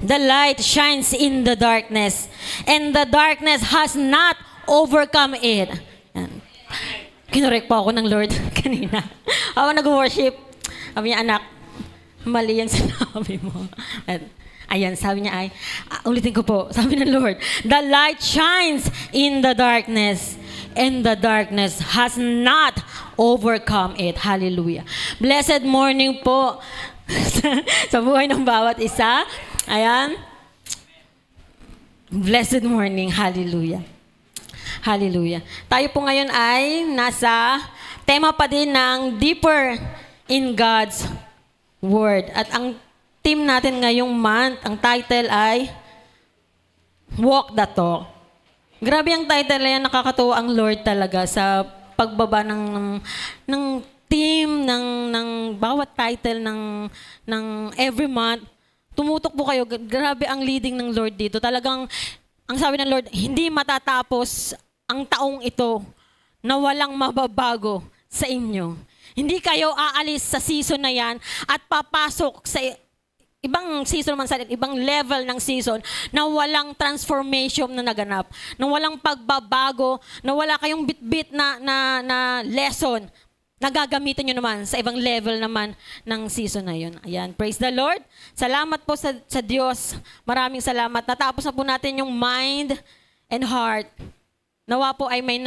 The light shines in the darkness, and the darkness has not overcome it. Yan. Kinorek po ako ng Lord kanina. Ako nag-worship. Sabi niya, anak, mali yung sinabi mo. Ayan, sabi niya ay, ulitin ko po, sabi ng Lord, the light shines in the darkness, and the darkness has not overcome it. Hallelujah. Blessed morning po sa buhay ng bawat isa. Ayan. Blessed morning. Hallelujah. Hallelujah. Tayo po ngayon ay nasa tema pa din ng Deeper in God's Word. At ang theme natin ngayong month, ang title ay Walk the Talk. Grabe ang title na yan, nakakatuwa ang Lord talaga sa pagbaba ng theme, ng bawat title ng every month. Tumutok po kayo, grabe ang leading ng Lord dito. Talagang, ang sabi ng Lord, hindi matatapos ang taong ito na walang mababago sa inyo. Hindi kayo aalis sa season na yan at papasok sa ibang season naman sa ibang level ng season na walang transformation na naganap, na walang pagbabago, na wala kayong bit-bit na lesson na gagamitin nyo naman sa ibang level naman ng season na yun. Ayan, praise the Lord. Salamat po sa Diyos. Maraming salamat. Natapos na po natin yung mind and heart. Nawa po ay may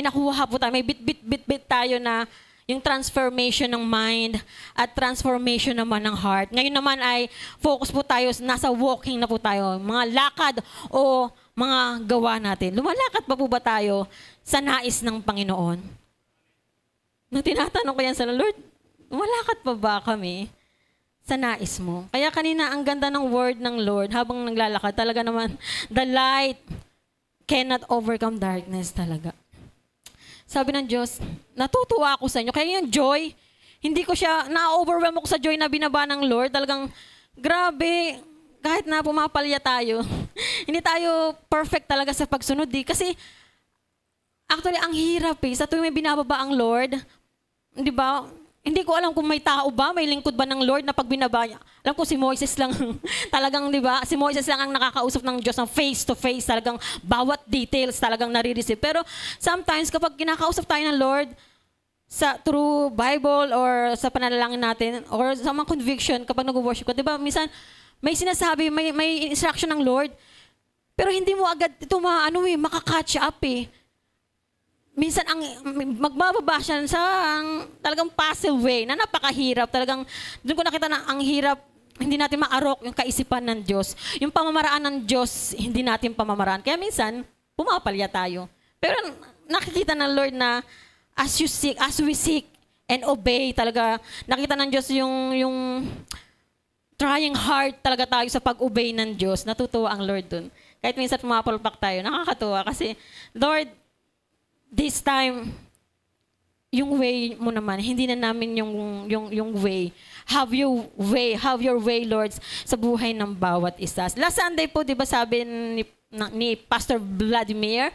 nakuha po tayo, may bit tayo na yung transformation ng mind at transformation naman ng heart. Ngayon naman ay focus po tayo, nasa walking na po tayo. Mga lakad o mga gawa natin. Lumalakad pa po ba tayo sa nais ng Panginoon? Nung tinatanong ko yan sa Lord, lumalakad pa ba kami sa nais mo? Kaya kanina ang ganda ng word ng Lord habang naglalakad. Talaga naman, the light cannot overcome darkness talaga. Sabi ng Diyos, natutuwa ako sa inyo. Kaya yung joy, hindi ko siya, na-overwhelm ako sa joy na binaba ng Lord. Talagang, grabe, kahit na pumapalya tayo, hindi tayo perfect talaga sa pagsunod. Kasi, actually, ang hirap sa tuwing may binababa ang Lord, di ba? Hindi ko alam kung may tao ba, may lingkod ba ng Lord na pag binaba niya. Alam ko si Moises lang, talagang di ba? Si Moises lang ang nakakausap ng Diyos ng face to face, talagang bawat details talagang nare-receive. Pero sometimes kapag kinakausap tayo ng Lord, through Bible or sa panalangin natin, or sa mga conviction kapag nag-worship ko, di ba? Minsan may sinasabi, may instruction ng Lord, pero hindi mo agad ito makaka-catch up Minsan magbababa siya sa talagang passive way na napakahirap. Talagang doon ko nakita na ang hirap, hindi natin maarok yung kaisipan ng Diyos. Yung pamamaraan ng Diyos, hindi natin pamamaraan. Kaya minsan, pumapalya tayo. Pero nakikita ng Lord na as we seek and obey talaga, nakita ng Diyos yung trying hard talaga tayo sa pag-obey ng Diyos. Natutuwa ang Lord dun. Kahit minsan pumapalpak tayo, nakakatuwa kasi, Lord, this time, yung way mo naman, hindi na namin yung way. Have your way, Lord, sa buhay ng bawat isa. Last Sunday po, di ba sabi ni Pastor Vladimir,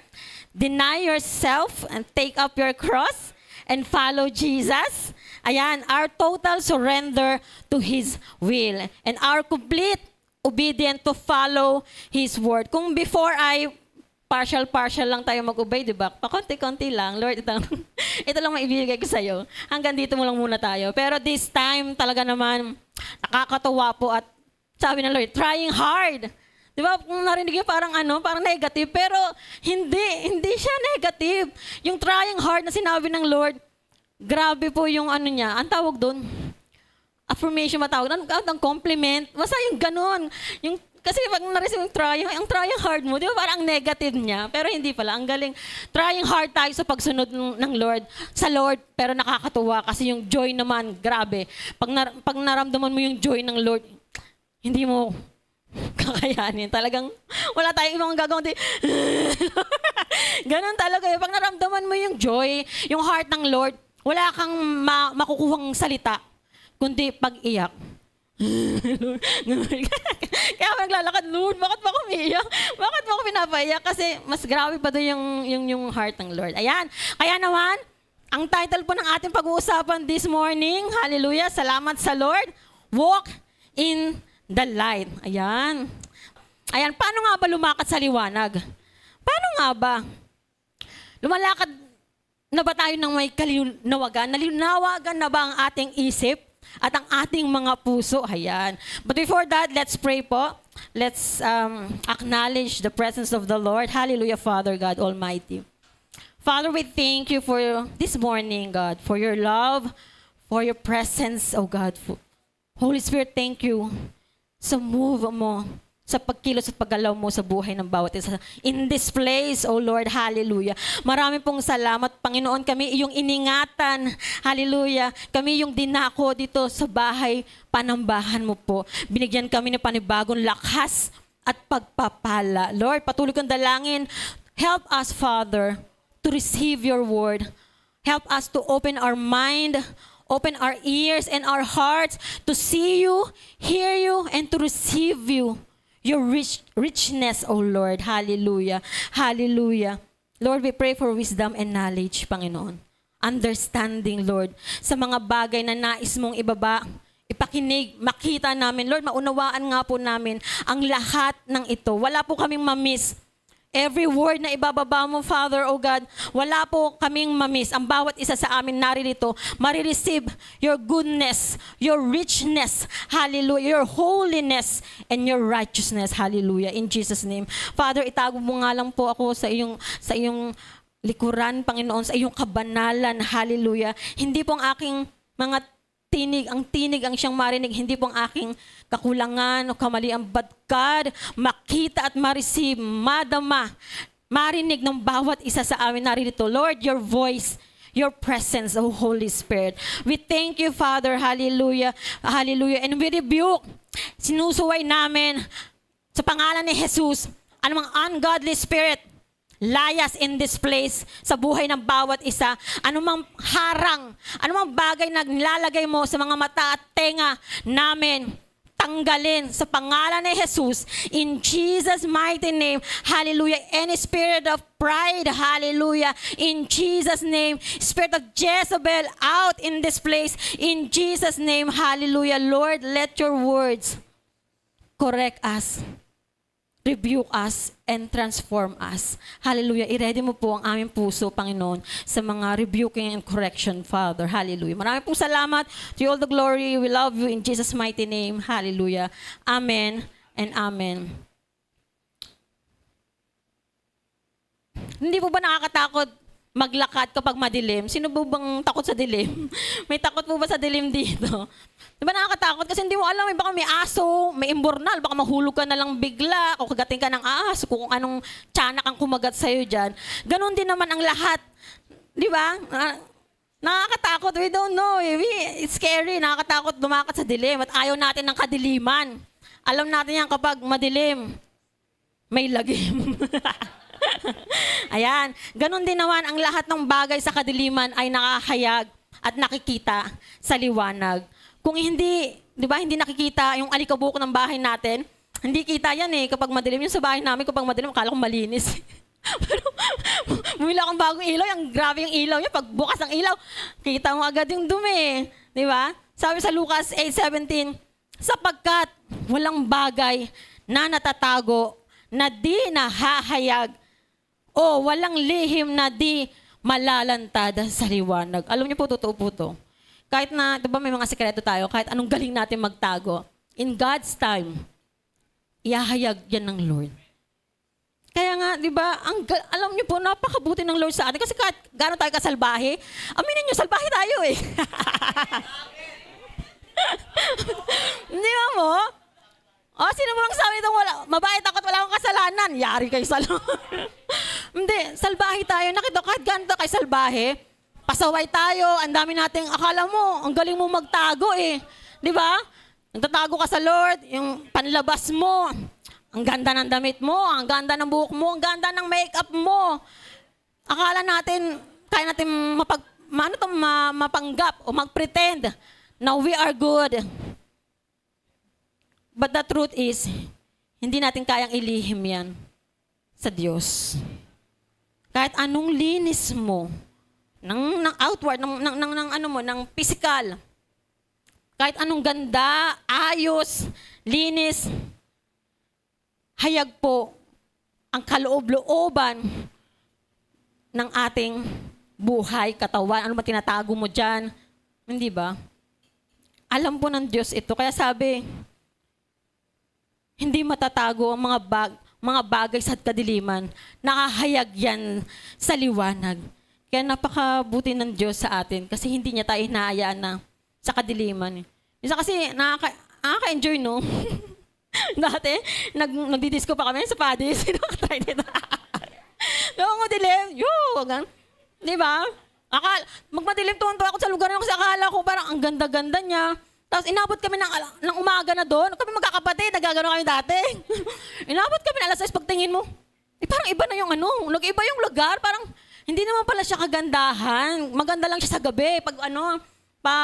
deny yourself and take up your cross and follow Jesus. Ayan, our total surrender to His will and our complete obedience to follow His word. Kung before partial lang tayo mag-obey, di ba? Pakonti-konti lang. Lord, ito lang maibigay ko sa'yo. Hanggang dito mo lang muna tayo. Pero this time, talaga naman, nakakatuwa po at sabi ng Lord, trying hard. Di ba? Kung narinig yung parang negative, pero hindi siya negative. Yung trying hard na sinabi ng Lord, grabe po yung niya. Ang tawag doon, affirmation matawag. Ang compliment. Basta yung ganun. Kasi pag na-receive yung trying hard mo, di ba parang negative niya? Pero hindi pala. Ang galing. Trying hard tayo sa pagsunod ng Lord, sa Lord, pero nakakatuwa kasi yung joy naman, grabe. Pag naramdaman mo yung joy ng Lord, hindi mo kakayanin. Talagang wala tayong ibang gagawin. Ganon talaga. Pag naramdaman mo yung joy, yung heart ng Lord, wala kang makukuhang salita, kundi pag-iyak. Kaya naglalakad, Lord, bakit ba ako umiiyak? Bakit ba ako pinapaiyak? Kasi mas grabe pa doon yung heart ng Lord. Ayan. Kaya naman, ang title po ng ating pag-uusapan this morning, hallelujah, salamat sa Lord, walk in the light. Ayan. Ayan, paano nga ba lumakad sa liwanag? Paano nga ba? Lumalakad na ba tayo ng may kalinawagan? Nalinawagan na ba ang ating isip at ang ating mga puso? Ayan. But before that, let's pray po. Let's acknowledge the presence of the Lord. Hallelujah, Father God Almighty. Father, we thank you for this morning, God, for your love, for your presence, oh God. Holy Spirit, thank you sa move mo, sa pagkilos at paggalaw mo sa buhay ng bawat isa. In this place, oh Lord, hallelujah. Marami pong salamat, Panginoon. Kami iyong iningatan, hallelujah. Kami yung dinako dito sa bahay, panambahan mo po. Binigyan kami ng panibagong lakas at pagpapala. Lord, patuloy kong dalangin. Help us, Father, to receive your word. Help us to open our mind, open our ears and our hearts to see you, hear you, and to receive you. Your richness, O Lord. Hallelujah. Hallelujah. Lord, we pray for wisdom and knowledge, Panginoon. Understanding, Lord, sa mga bagay na nais mong ibaba, ipakinig, makita namin. Lord, maunawaan nga po namin ang lahat ng ito. Wala po kaming mamiss. Every word na ibababa mo, Father, O God, wala po kaming mamiss. Ang bawat isa sa amin naririto, marireceive your goodness, your richness, hallelujah, your holiness, and your righteousness, hallelujah, in Jesus' name. Father, itago mo nga lang po ako sa iyong likuran, Panginoon, sa iyong kabanalan, hallelujah. Hindi po ang aking mga tinig ang siyang marinig, hindi po ang aking kakulangan o kamalian, but God, makita at ma-receive, madama, marinig ng bawat isa sa amin narito. Lord, your voice, your presence, O Holy Spirit. We thank you, Father, hallelujah, hallelujah, and we rebuke, sinusuway namin sa pangalan ni Jesus, anumang ungodly spirit, layas in this place sa buhay ng bawat isa, anumang harang, anumang bagay na nilalagay mo sa mga mata at tenga namin, tanggalin sa pangalan ni Jesus, in Jesus' mighty name, hallelujah. Any spirit of pride, hallelujah, in Jesus' name, spirit of Jezebel, out in this place, in Jesus' name, hallelujah. Lord, let your words correct us, rebuke us, and transform us. Hallelujah. I-ready mo po ang aming puso, Panginoon, sa mga rebuking and correction, Father. Hallelujah. Maraming pong salamat. To you all the glory. We love you in Jesus' mighty name. Hallelujah. Amen and amen. Hindi po ba nakakatakot maglakad kapag madilim? Sino po bang takot sa dilim? May takot po ba sa dilim dito? Diba nakakatakot? Kasi hindi mo alam, baka may aso, may imbornal, baka mahulog ka na lang bigla, o kagating ka ng aso, kung anong tiyanak ang kumagat sa'yo dyan. Ganon din naman ang lahat. Di ba? Nakakatakot. We don't know. It's scary. Nakakatakot lumakad sa dilim at ayaw natin ng kadiliman. Alam natin yan kapag madilim, may lagim. Ayan. Ganon din naman ang lahat ng bagay sa kadiliman ay nakahayag at nakikita sa liwanag. Kung hindi, di ba, hindi nakikita yung alikabok ng bahay natin, hindi kita yan eh. Kapag madilim yung sa bahay namin, kapag madilim, akala ko malinis. Pero, bumili akong bagong ilaw, yung grabe yung ilaw niya. Pag bukas ang ilaw, kita mo agad yung dumi. Di ba? Sabi sa Lucas 8:17, sapagkat walang bagay na natatago, na di nahahayag, o walang lihim na di malalantad sa liwanag. Alam niyo po, totoo po to. Kahit na, diba may mga sekreto tayo, kahit anong galing natin magtago, in God's time, ihahayag yan ng Lord. Kaya nga, di ba, alam niyo po, napakabuti ng Lord sa atin. Kasi kahit gano'n tayo kasalbahe, aminin niyo, salbahe tayo eh. Di ba mo? O, sino mo lang sabi itong mabait ako at wala akong kasalanan? Yari kayo sa Hindi, salbahe tayo. Nakita kahit gano'n tayo kay salbahe, pasaway tayo, ang dami nating, akala mo, ang galing mo magtago eh. Di ba? Nagtatago ka sa Lord, yung panlabas mo, ang ganda ng damit mo, ang ganda ng buhok mo, ang ganda ng makeup mo. Akala natin, kaya natin mapanggap o mag-pretend na we are good. But the truth is, hindi natin kayang ilihim yan sa Diyos. Kahit anong linis mo, ng outward, ng physical, Kahit anong ganda, ayos, linis, hayag po ang kaloob-looban ng ating buhay, katawan. Ano ba tinatago mo dyan? Hindi ba? Alam po ng Diyos ito. Kaya sabi, hindi matatago ang mga bagay sa kadiliman. Nakahayag yan sa liwanag. Kaya napakabuti ng Diyos sa atin kasi hindi niya tayo hinahayaan na sa kadiliman. Isa kasi nakaka-enjoy, no? Dati, nagdi-disco pa kami sa Padis. Nakatry nito. Noong madilim, di ba? Magmadilim tuwan-tuwa ako sa lugar na kasi akala ko parang ang ganda-ganda niya. Tapos inabot kami ng umaga na doon. Kami magkakapatid, nagagano kami dati. Inabot kami na alas 6 pagtingin mo. Parang iba na yung nag-iba yung lugar. Parang hindi naman pala siya kagandahan. Maganda lang siya sa gabi. Pag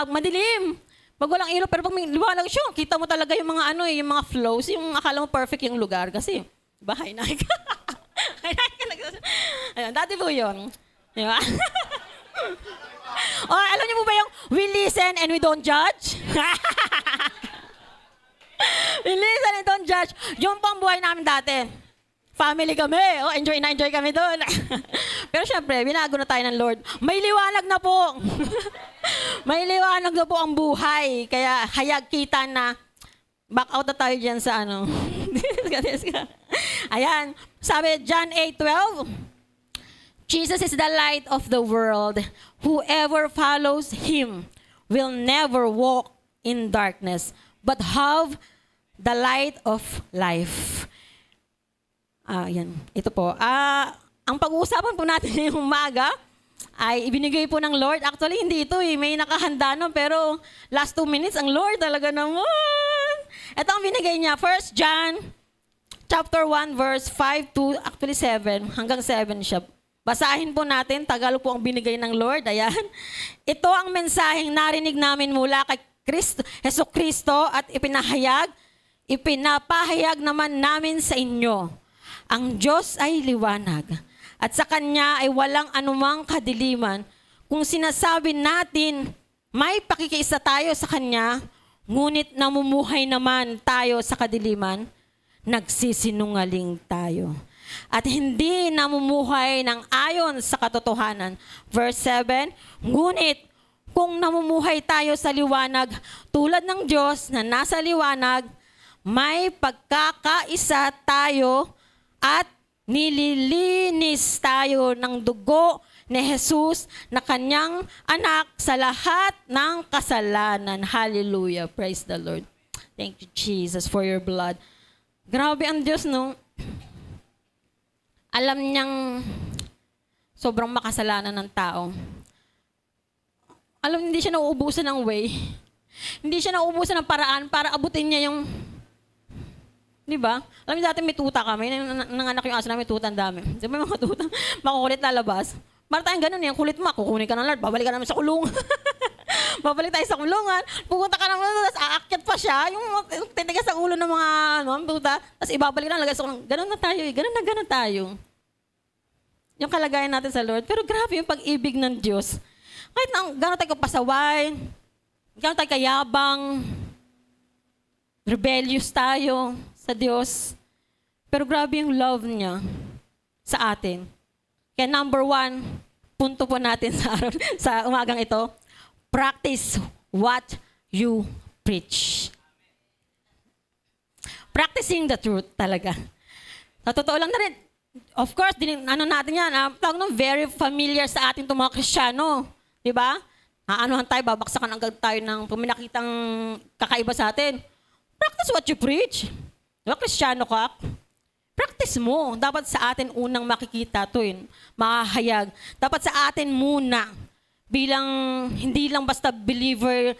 madilim. Pag walang ilaw, pero pag may liwanag siya, kita mo talaga yung mga yung mga flows, yung akala mo perfect yung lugar. Kasi, bahay na ka. Ayun, dati po yun. Di ba? O, alam niyo po ba yung we listen and we don't judge? We listen and don't judge. Yung po ang buhay namin dati. Family kami. Oh, enjoy kami doon. Pero syempre, binago na tayo ng Lord. May liwanag na po. May liwanag na po ang buhay. Kaya hayag kita na back out na tayo dyan sa Ayan. Sabi, John 8:12. Jesus is the light of the world. Whoever follows Him will never walk in darkness, but have the light of life. Yan. Ito po. Ang pag-uusapan po natin ngayong umaga ay ibinigay po ng Lord. Actually, hindi ito May nakahanda no, pero last 2 minutes, ang Lord talaga naman. Ito ang binigay niya. 1 John chapter 1, verse 5 to actually 7. Hanggang 7 siya. Basahin po natin. Tagalog po ang binigay ng Lord. Ayan. Ito ang mensaheng narinig namin mula kay Jesucristo at ipinapahayag naman namin sa inyo. Ang Diyos ay liwanag, at sa Kanya ay walang anumang kadiliman. Kung sinasabi natin, may pakikiisa tayo sa Kanya, ngunit namumuhay naman tayo sa kadiliman, nagsisinungaling tayo. At hindi namumuhay ng ayon sa katotohanan. Verse 7, ngunit kung namumuhay tayo sa liwanag, tulad ng Diyos na nasa liwanag, may pagkakaisa tayo at nililinis tayo ng dugo ni Jesus na Kanyang anak sa lahat ng kasalanan. Hallelujah. Praise the Lord. Thank you, Jesus, for your blood. Grabe ang Diyos, no? Alam niyang sobrang makasalanan ng tao. Alam, hindi siya nauubusan ng way. Hindi siya nauubusan ng paraan para abutin niya yung... Di ba? Alam niyo, dati may tuta kami. Nanganak yung aso namin, tuta ang dami. Di ba mga tuta? Makukulit lalabas. Para tayong ganun yung kulit mo. Kukunin ka ng Lord, babalik ka naman sa kulungan. Babalik tayo sa kulungan. Pupunta ka naman, tapos aakyat pa siya. Yung titigas sa ulo ng mga tuta. Tapos ibabalik na, lagay sa kulungan. Ganun na tayo. Ganun tayo. Yung kalagayan natin sa Lord. Pero grabe yung pag-ibig ng Diyos. Kahit na gano'n tayo kapasaway, gano'n tayo kayabang, rebellious tayo sa Diyos. Pero grabe yung love niya sa atin. Kaya number 1, punto po natin sa umagang ito, practice what you preach. Practicing the truth talaga. Sa totoo lang na rin, of course, natin yan, very familiar sa ating mga Kristiyano. Diba? Anuhan tayo, babaksakan agad tayo ng puminakitang kakaiba sa atin. Practice what you preach. Diba, Kristiyano ka? Practice mo. Dapat sa atin unang makikita ito, makahayag. Dapat sa atin muna, bilang, hindi lang basta believer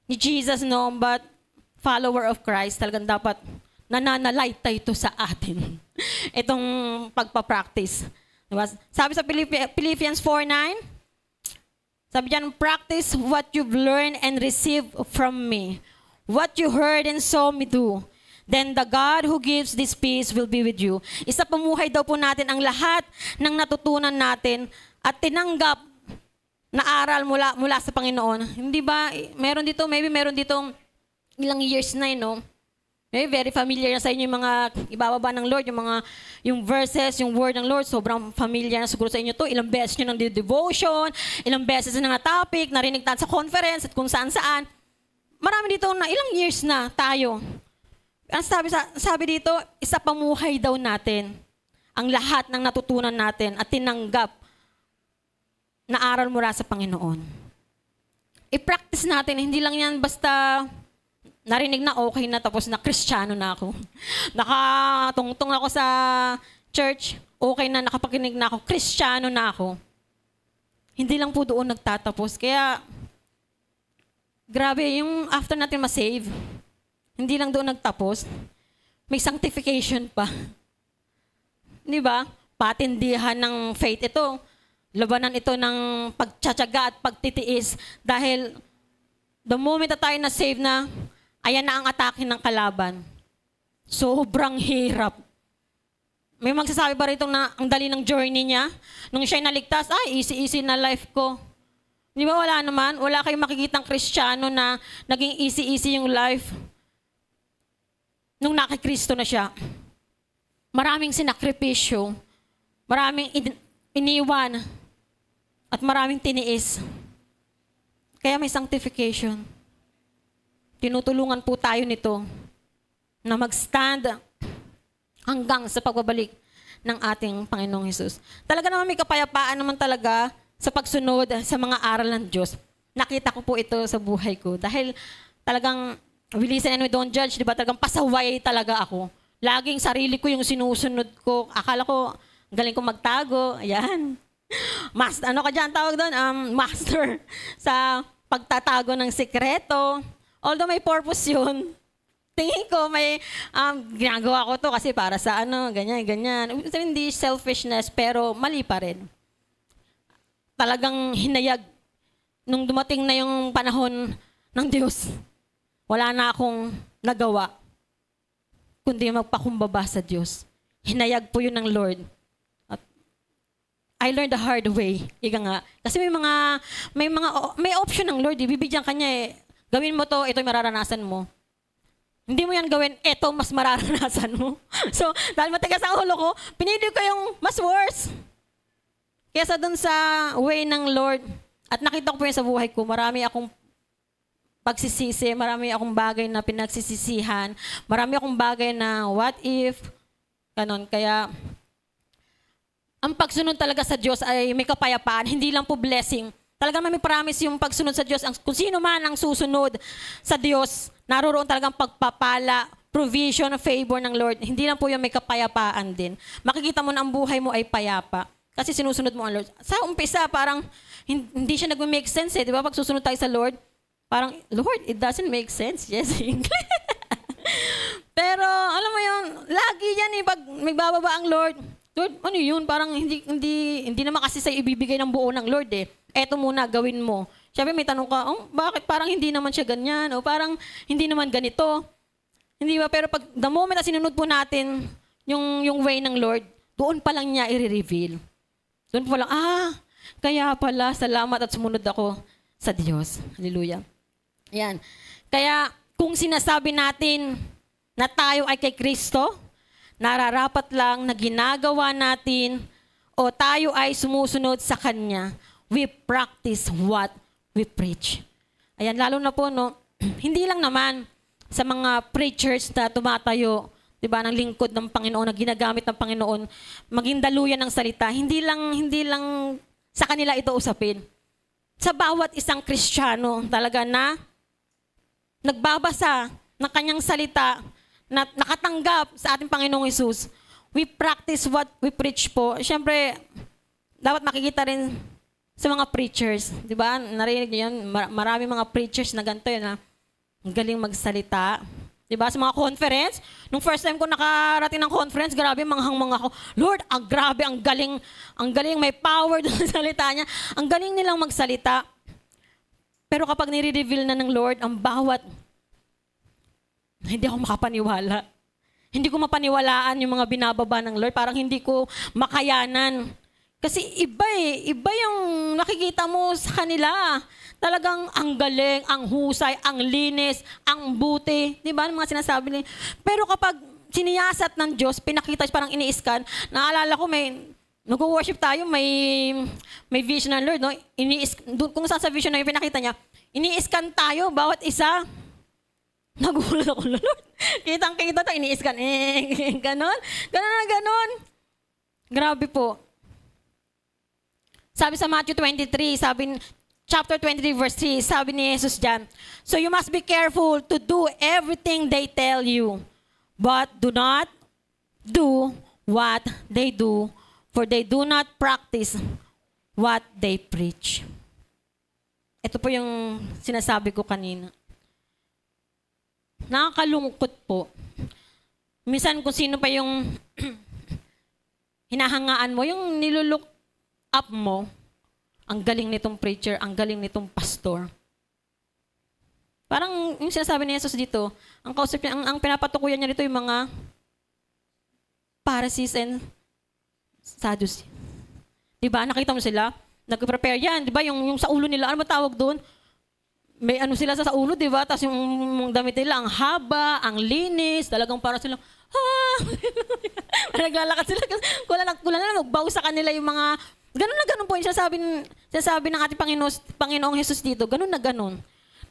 ni Jesus, no, but follower of Christ, talagang dapat nananalaytay ito sa atin. Itong pagpapractice. Diba? Sabi sa Philippians 4:9, sabi dyan, practice what you've learned and received from me. What you heard and saw me do. Then the God who gives this peace will be with you. Isa pamuhay daw po natin ang lahat ng natutunan natin at tinanggap naaral mula sa Panginoon. Hindi ba, meron ditong ilang years na, no? Maybe very familiar na sa inyo yung mga ibababa ng Lord, yung verses, yung word ng Lord, sobrang familiar na siguro sa inyo to. Ilang beses nyo ng devotion, ilang beses na nga topic, narinig tayo sa conference at kung saan-saan. Marami dito na ilang years na tayo. Ang sabi dito, isa pamuhay daw natin ang lahat ng natutunan natin at tinanggap na aral mula sa Panginoon. I-practice natin, hindi lang yan basta narinig na okay na tapos na Kristiyano na ako. Nakatungtong ako sa church, okay na, nakapakinig na ako, Kristiyano na ako. Hindi lang po doon nagtatapos. Kaya, grabe, yung after natin ma-save, hindi lang doon nagtapos, may sanctification pa. Di ba? Patindihan ng faith ito. Labanan ito ng pagtsatsaga at pagtitiis. Dahil, the moment na tayo na-save na, ayan na ang atake ng kalaban. Sobrang hirap. May magsasabi ba rito na ang dali ng journey niya? Nung siya'y naligtas, easy-easy na life ko. Di ba wala naman? Wala kayong makikitang Kristiyano na naging easy-easy yung life. Nung nakikristo na siya. Maraming sinakripisyo. Maraming iniwan. At maraming tiniis. Kaya may sanctification. Tinutulungan po tayo nito na mag-stand hanggang sa pagbabalik ng ating Panginoong Hesus. Talaga naman may kapayapaan naman talaga sa pagsunod sa mga aral ng Diyos. Nakita ko po ito sa buhay ko. Dahil talagang, we listen and we don't judge, di ba? Talagang pasaway talaga ako. Laging sarili ko yung sinusunod ko. Akala ko, galing ko magtago. Ayan. Ano ka dyan tawag doon? Master sa pagtatago ng sikreto. Although may purpose yun, tingin ko may ginagawa ko to kasi para sa ganyan. Hindi selfishness, pero mali pa rin. Talagang hinayag. Nung dumating na yung panahon ng Diyos, wala na akong nagawa, kundi magpakumbaba sa Diyos. Hinayag po yun ng Lord. At I learned the hard way. Ika nga. Kasi may option ng Lord. Bibigyan ka niya gawin mo to, ito'y mararanasan mo. Hindi mo yan gawin, ito mas mararanasan mo. So, dahil matigas ang ulo ko, pinili ko yung mas worse. Kesa dun sa way ng Lord, at nakita ko po yun sa buhay ko, marami akong pagsisisi, marami akong bagay na pinagsisisihan, marami akong bagay na what if, ganon. Kaya, ang pagsunod talaga sa Diyos ay may kapayapaan, hindi lang po blessing. Talagang may promise yung pagsunod sa Diyos. Kung sino man ang susunod sa Diyos, naroroon talagang pagpapala, provision, favor ng Lord. Hindi lang po yung may kapayapaan din. Makikita mo na ang buhay mo ay payapa. Kasi sinusunod mo ang Lord. Sa umpisa, parang hindi siya nag-make sense eh. Di ba? Pag susunod tayo sa Lord, parang, Lord, it doesn't make sense. Yes, pero, alam mo yun, lagi yan eh. Pag may bababa ang Lord, Lord, ano yun? Parang hindi naman kasi sa'yo ibibigay ng buo ng Lord eh. Eto muna, gawin mo. Siyempre may tanong ka, bakit parang hindi naman siya ganyan? O parang hindi naman ganito? Hindi ba? Pero pag the moment na sinunod po natin yung way ng Lord, doon pa lang niya i-reveal. Doon pa lang, kaya pala, salamat at sumunod ako sa Diyos. Hallelujah. Yan. Kaya kung sinasabi natin na tayo ay kay Kristo, nararapat lang na ginagawa natin o tayo ay sumusunod sa Kanya. We practice what we preach. Ayan, lalo na po, no, hindi lang naman sa mga preachers na tumatayo, diba, ng lingkod ng Panginoon, na ginagamit ng Panginoon, maging daluyan ng salita. Hindi lang sa kanila ito usapin. Sa bawat isang Kristiyano talaga na nagbabasa ng kanyang salita, na nakatanggap sa ating Panginoong Hesus, we practice what we preach po. Siyempre, dapat makikita rin sa mga preachers, di ba? Narinig niyo yan, marami mga preachers na ganito yun, na galing magsalita. Di ba? Sa mga conference, nung first time ko nakarating ng conference, grabe, manghang-mangha ako. Lord, grabe, ang galing, may power doon sa salita niya. Ang galing nilang magsalita. Pero kapag nire-reveal na ng Lord, ang bawat, hindi ako makapaniwala. Hindi ko mapaniwalaan yung mga binababa ng Lord. Parang hindi ko makayanan Kasi iba iba yung nakikita mo sa kanila. Talagang ang galing, ang husay, ang linis, ang buti. Di ba? Mga sinasabi nila. Pero kapag siniyasat ng Diyos, pinakita, parang ini-scan, naalala ko nag-worship tayo, may vision ng Lord, no? Kung saan sa vision na yung pinakita niya, ini-scan tayo, bawat isa. Nagulat ako, Lord. Kitang-kita to, ini-scan. Ganon. Ganon na ganon. Grabe po. Sabi sa Matthew 23, chapter 23, verse 3, sabi ni Jesus dyan, so you must be careful to do everything they tell you, but do not do what they do, for they do not practice what they preach. Ito po yung sinasabi ko kanina. Nakakalungkot po. Minsan kung sino pa yung hinahangaan mo, yung nilulook up mo, ang galing nitong preacher, ang galing nitong pastor. Parang yung sinasabi ni Jesus dito, ang kausap niya, ang pinapatukuyan niya dito yung mga Pharisees and Sadducees. Diba? Nakita mo sila? Nag-prepare yan. Diba? Yung sa ulo nila, ano ba tawag doon? May ano sila sa ulo, diba? Tapos yung damit nila, ang haba, ang linis, talagang para silang, naglalakad sila. Kulang na magbaw sa kanila yung mga, ganun na ganun po yung sinasabi ng ating Panginoong Jesus dito. Ganun na ganun.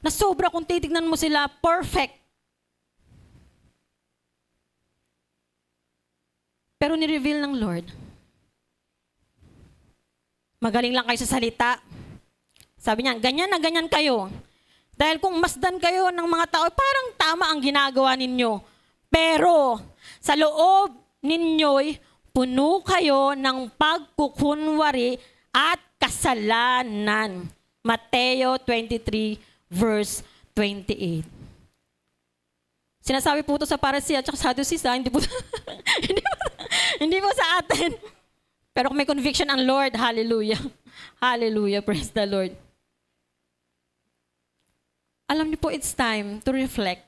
Na sobra kung titignan mo sila, perfect. Pero ni-reveal ng Lord, magaling lang kayo sa salita. Sabi niya, ganyan na ganyan kayo. Dahil kung masdan kayo ng mga tao, parang tama ang ginagawa ninyo. Pero sa loob ninyo'y puno kayo ng pagkukunwari at kasalanan. Mateo 23 verse 28. Sinasabi po ito sa Pharisee at Sadducees, hindi po, hindi po sa atin. Pero kung may conviction ang Lord, hallelujah. Hallelujah, praise the Lord. Alam niyo po, it's time to reflect.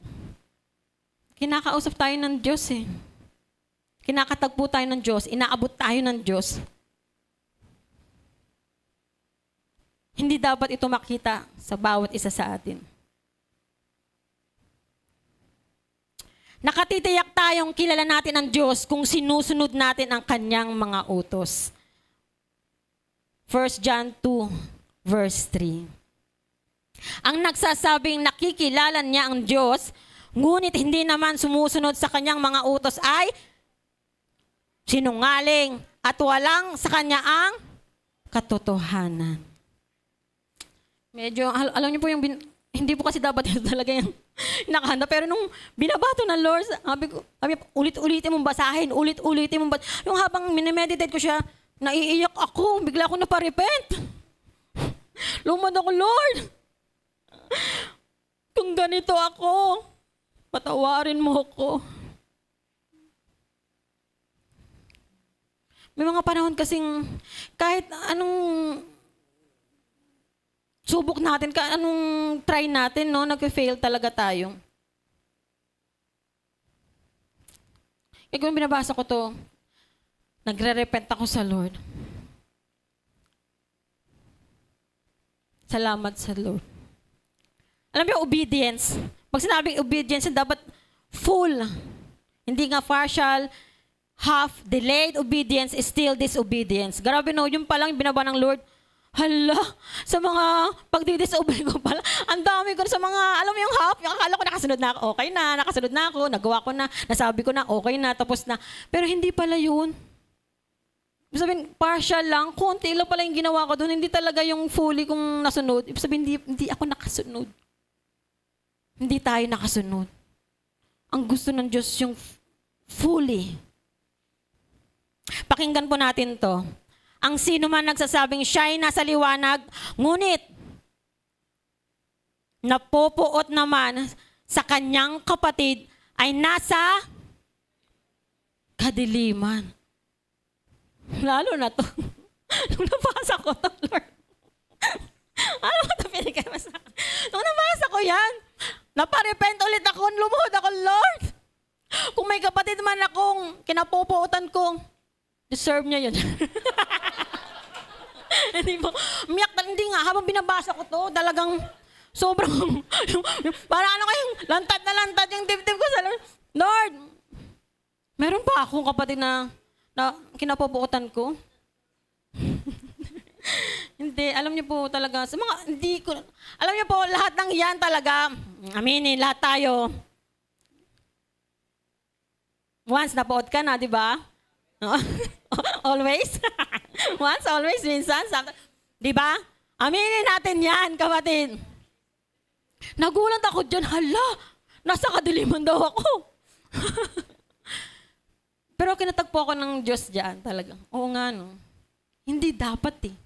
Kinakausap tayo ng Diyos Kinakatagpo tayo ng Diyos, inaabot tayo ng Diyos. Hindi dapat ito makita sa bawat isa sa atin. Nakatitiyak tayong kilala natin ang Diyos kung sinusunod natin ang kanyang mga utos. 1 John 2, verse 3. Ang nagsasabing nakikilala niya ang Diyos, ngunit hindi naman sumusunod sa kanyang mga utos ay sinungaling at walang sa kanya ang katotohanan. Medyo, alam niyo po yung, hindi po kasi dapat ito talaga yung nakahanda. Pero nung binabato ng Lord, sabi ulit-ulitin mong basahin, ulit-ulitin mong basahin. Yung habang minimeditate ko siya, naiiyak ako, bigla ako naparepent. Lumad ako, Lord. Kung ganito ako, patawarin mo ako. May mga panahon kasing kahit anong subok natin, anong try natin, no, nag-fail talaga tayo. Kaya kung binabasa ko to, nagre-repent ako sa Lord. Salamat sa Lord. Alam mo yung obedience. Pag sinabing obedience, dapat full. Hindi nga partial, half, delayed obedience is still disobedience. Grabe no, yung palang binaba ng Lord, hala, sa mga pagdidisobey ko pala, ang dami ko sa mga, alam mo yung half, yung akala ko nakasunod na ako, okay na, nakasunod na ako, nagawa ko na, nasabi ko na, okay na, tapos na. Pero hindi pala yun. Ibig sabihin, partial lang, konti lang pala yung ginawa ko doon, hindi talaga yung fully kung nasunod. Ibig sabihin, hindi ako nakasunod. Hindi tayo nakasunod. Ang gusto ng Diyos yung fully. Pakinggan po natin to. Ang sino man nagsasabing siya'y nasa liwanag, ngunit napopuot naman sa kanyang kapatid ay nasa kadiliman. Lalo na to. Nung nabasa ko to, Lord. Ano ba ito pinigay sa akin? Nung nabasa ko yan, naparepent ulit ako, lumuhod ako, Lord. Kung may kapatid man akong kinapopuotan ko, deserve niya yun. Hindi po. Umiyak na, hindi nga. Habang binabasa ko to, talagang sobrang, parang ano kayong lantad na lantad yung dibdib ko sa Lord, meron pa akong kapatid na kinapupukutan ko. Hindi, alam niyo po talaga, sa mga, hindi ko, alam niyo po, lahat ng yan talaga, aminin, lahat tayo. Once napoot ka na, di ba? Always? Once, always, minsan. Di ba? Aminin natin yan, kapatid. Nagulat ako dyan, hala, nasa kadiliman daw ako. Pero kinatagpo ako ng Diyos dyan talaga. Oo nga, no? Hindi dapat eh.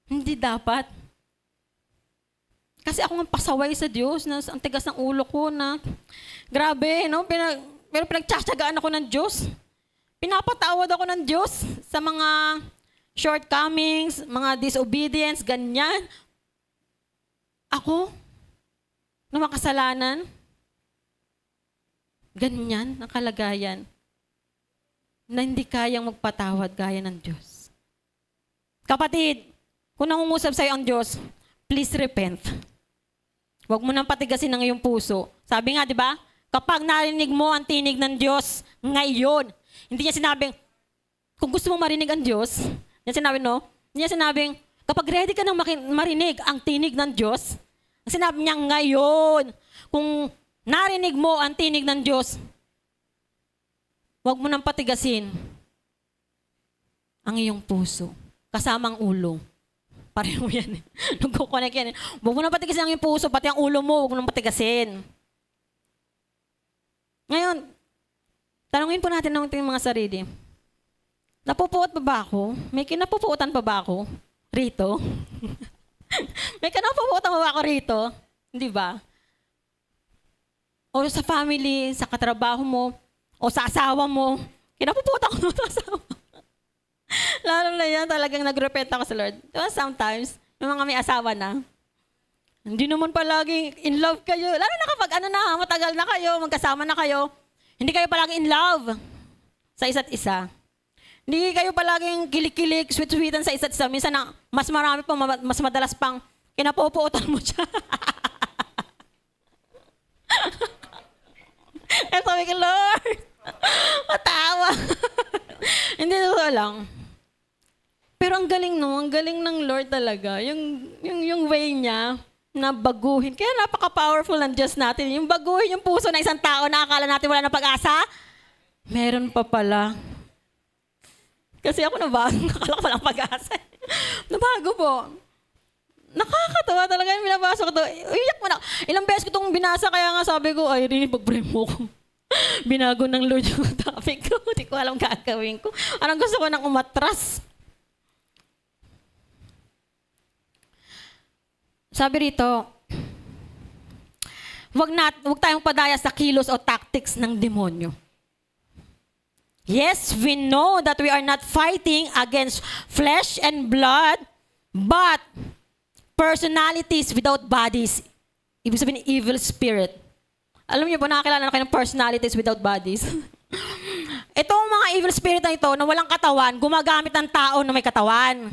Hindi dapat. Kasi ako nga pasaway sa Diyos, na ang tigas ng ulo ko na, grabe, no? Pero pinagtsatsagaan ako ng Diyos. Pinapatawad ako ng Diyos sa mga shortcomings, mga disobedience, ganyan. Ako, na makasalanan, ganyan ang kalagayan na hindi kayang magpatawad gaya ng Diyos. Kapatid, kung nangungusap sa'yo ang Diyos, please repent. Huwag mo nang patigasin ang iyong puso. Sabi nga, di ba? Kapag narinig mo ang tinig ng Diyos ngayon, hindi niya sinabing, kung gusto mong marinig ang Diyos, niya sinabi, no? Niya sinabing, kapag ready ka nang marinig ang tinig ng Diyos, ang sinabi niya ngayon, kung narinig mo ang tinig ng Diyos, huwag mo nang patigasin ang iyong puso, kasama ang ulo. Pareho yan. Nagkukonek yan. Huwag mo nang patigasin ang iyong puso, pati ang ulo mo, huwag mo nang patigasin. Ngayon, tanungin po natin ng ating mga sarili. Napupuot pa ba ako? May kinapupuotan pa ba ako rito? May kinapupuotan pa ba ako rito? Hindi ba? O sa family, sa katrabaho mo, o sa asawa mo, kinapupuotan ko sa asawa. Lalo na yan, talagang nag-repent ako sa Lord. Diba, sometimes, yung mga may asawa na, hindi naman palaging in love kayo. Lalo na kapag matagal na kayo, magkasama na kayo, hindi kayo palaging in love sa isa't isa. Hindi kayo palaging kilik-kilik, sweet-sweetan sa isa't isa. Minsan na mas marami pa, mas madalas pang kinapupuotan mo siya. Eh sabi ko, Lord, matawa. Hindi totoo lang. Pero ang galing ang galing ng Lord talaga. Yung way niya na baguhin. Kaya napaka-powerful ng Diyos natin. Yung baguhin yung puso ng isang tao na akala natin wala ng pag-asa, meron pa pala. Kasi ako nabago, akala ko walang pag-asa. Nabago po. Nakakatawa talaga yung binabasa ko to. Iyak mo na. Ilang beses ko itong binasa, kaya nga sabi ko, ay, Rini, pag-pray mo ko. Binago ng Lord yung topic ko. Hindi ko alam gagawin ko. Anong gusto ko nang umatras? Sabi rito, wag tayong padaya sa kilos o tactics ng demonyo. Yes, we know that we are not fighting against flesh and blood, but personalities without bodies. Ibig sabihin, evil spirit. Alam niyo po, nakakilala na kayo ng personalities without bodies. Itong mga evil spirit na ito, na walang katawan, gumagamit ng tao na may katawan.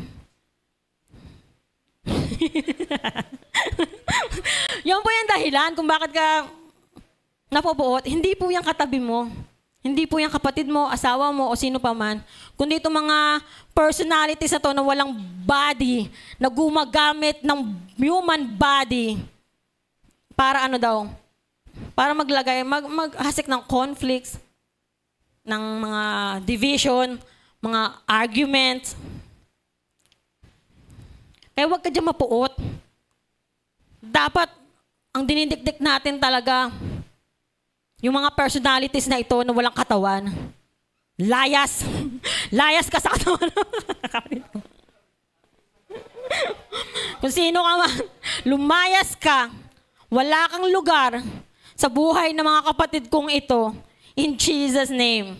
Yan po yung dahilan kung bakit ka napupuot. Hindi po yung katabi mo. Hindi po yung kapatid mo, asawa mo, o sino pa man. Kundi itong mga personalities na to na walang body, na gumagamit ng human body para para maghasik ng conflicts, ng mga division, mga arguments. Kaya huwag ka dyan mapuot. Dapat, ang dinidikdik natin talaga, yung mga personalities na ito na walang katawan. Layas. Layas ka sa katawan. Kung sino ka man, lumayas ka. Wala kang lugar sa buhay ng mga kapatid kong ito. In Jesus' name.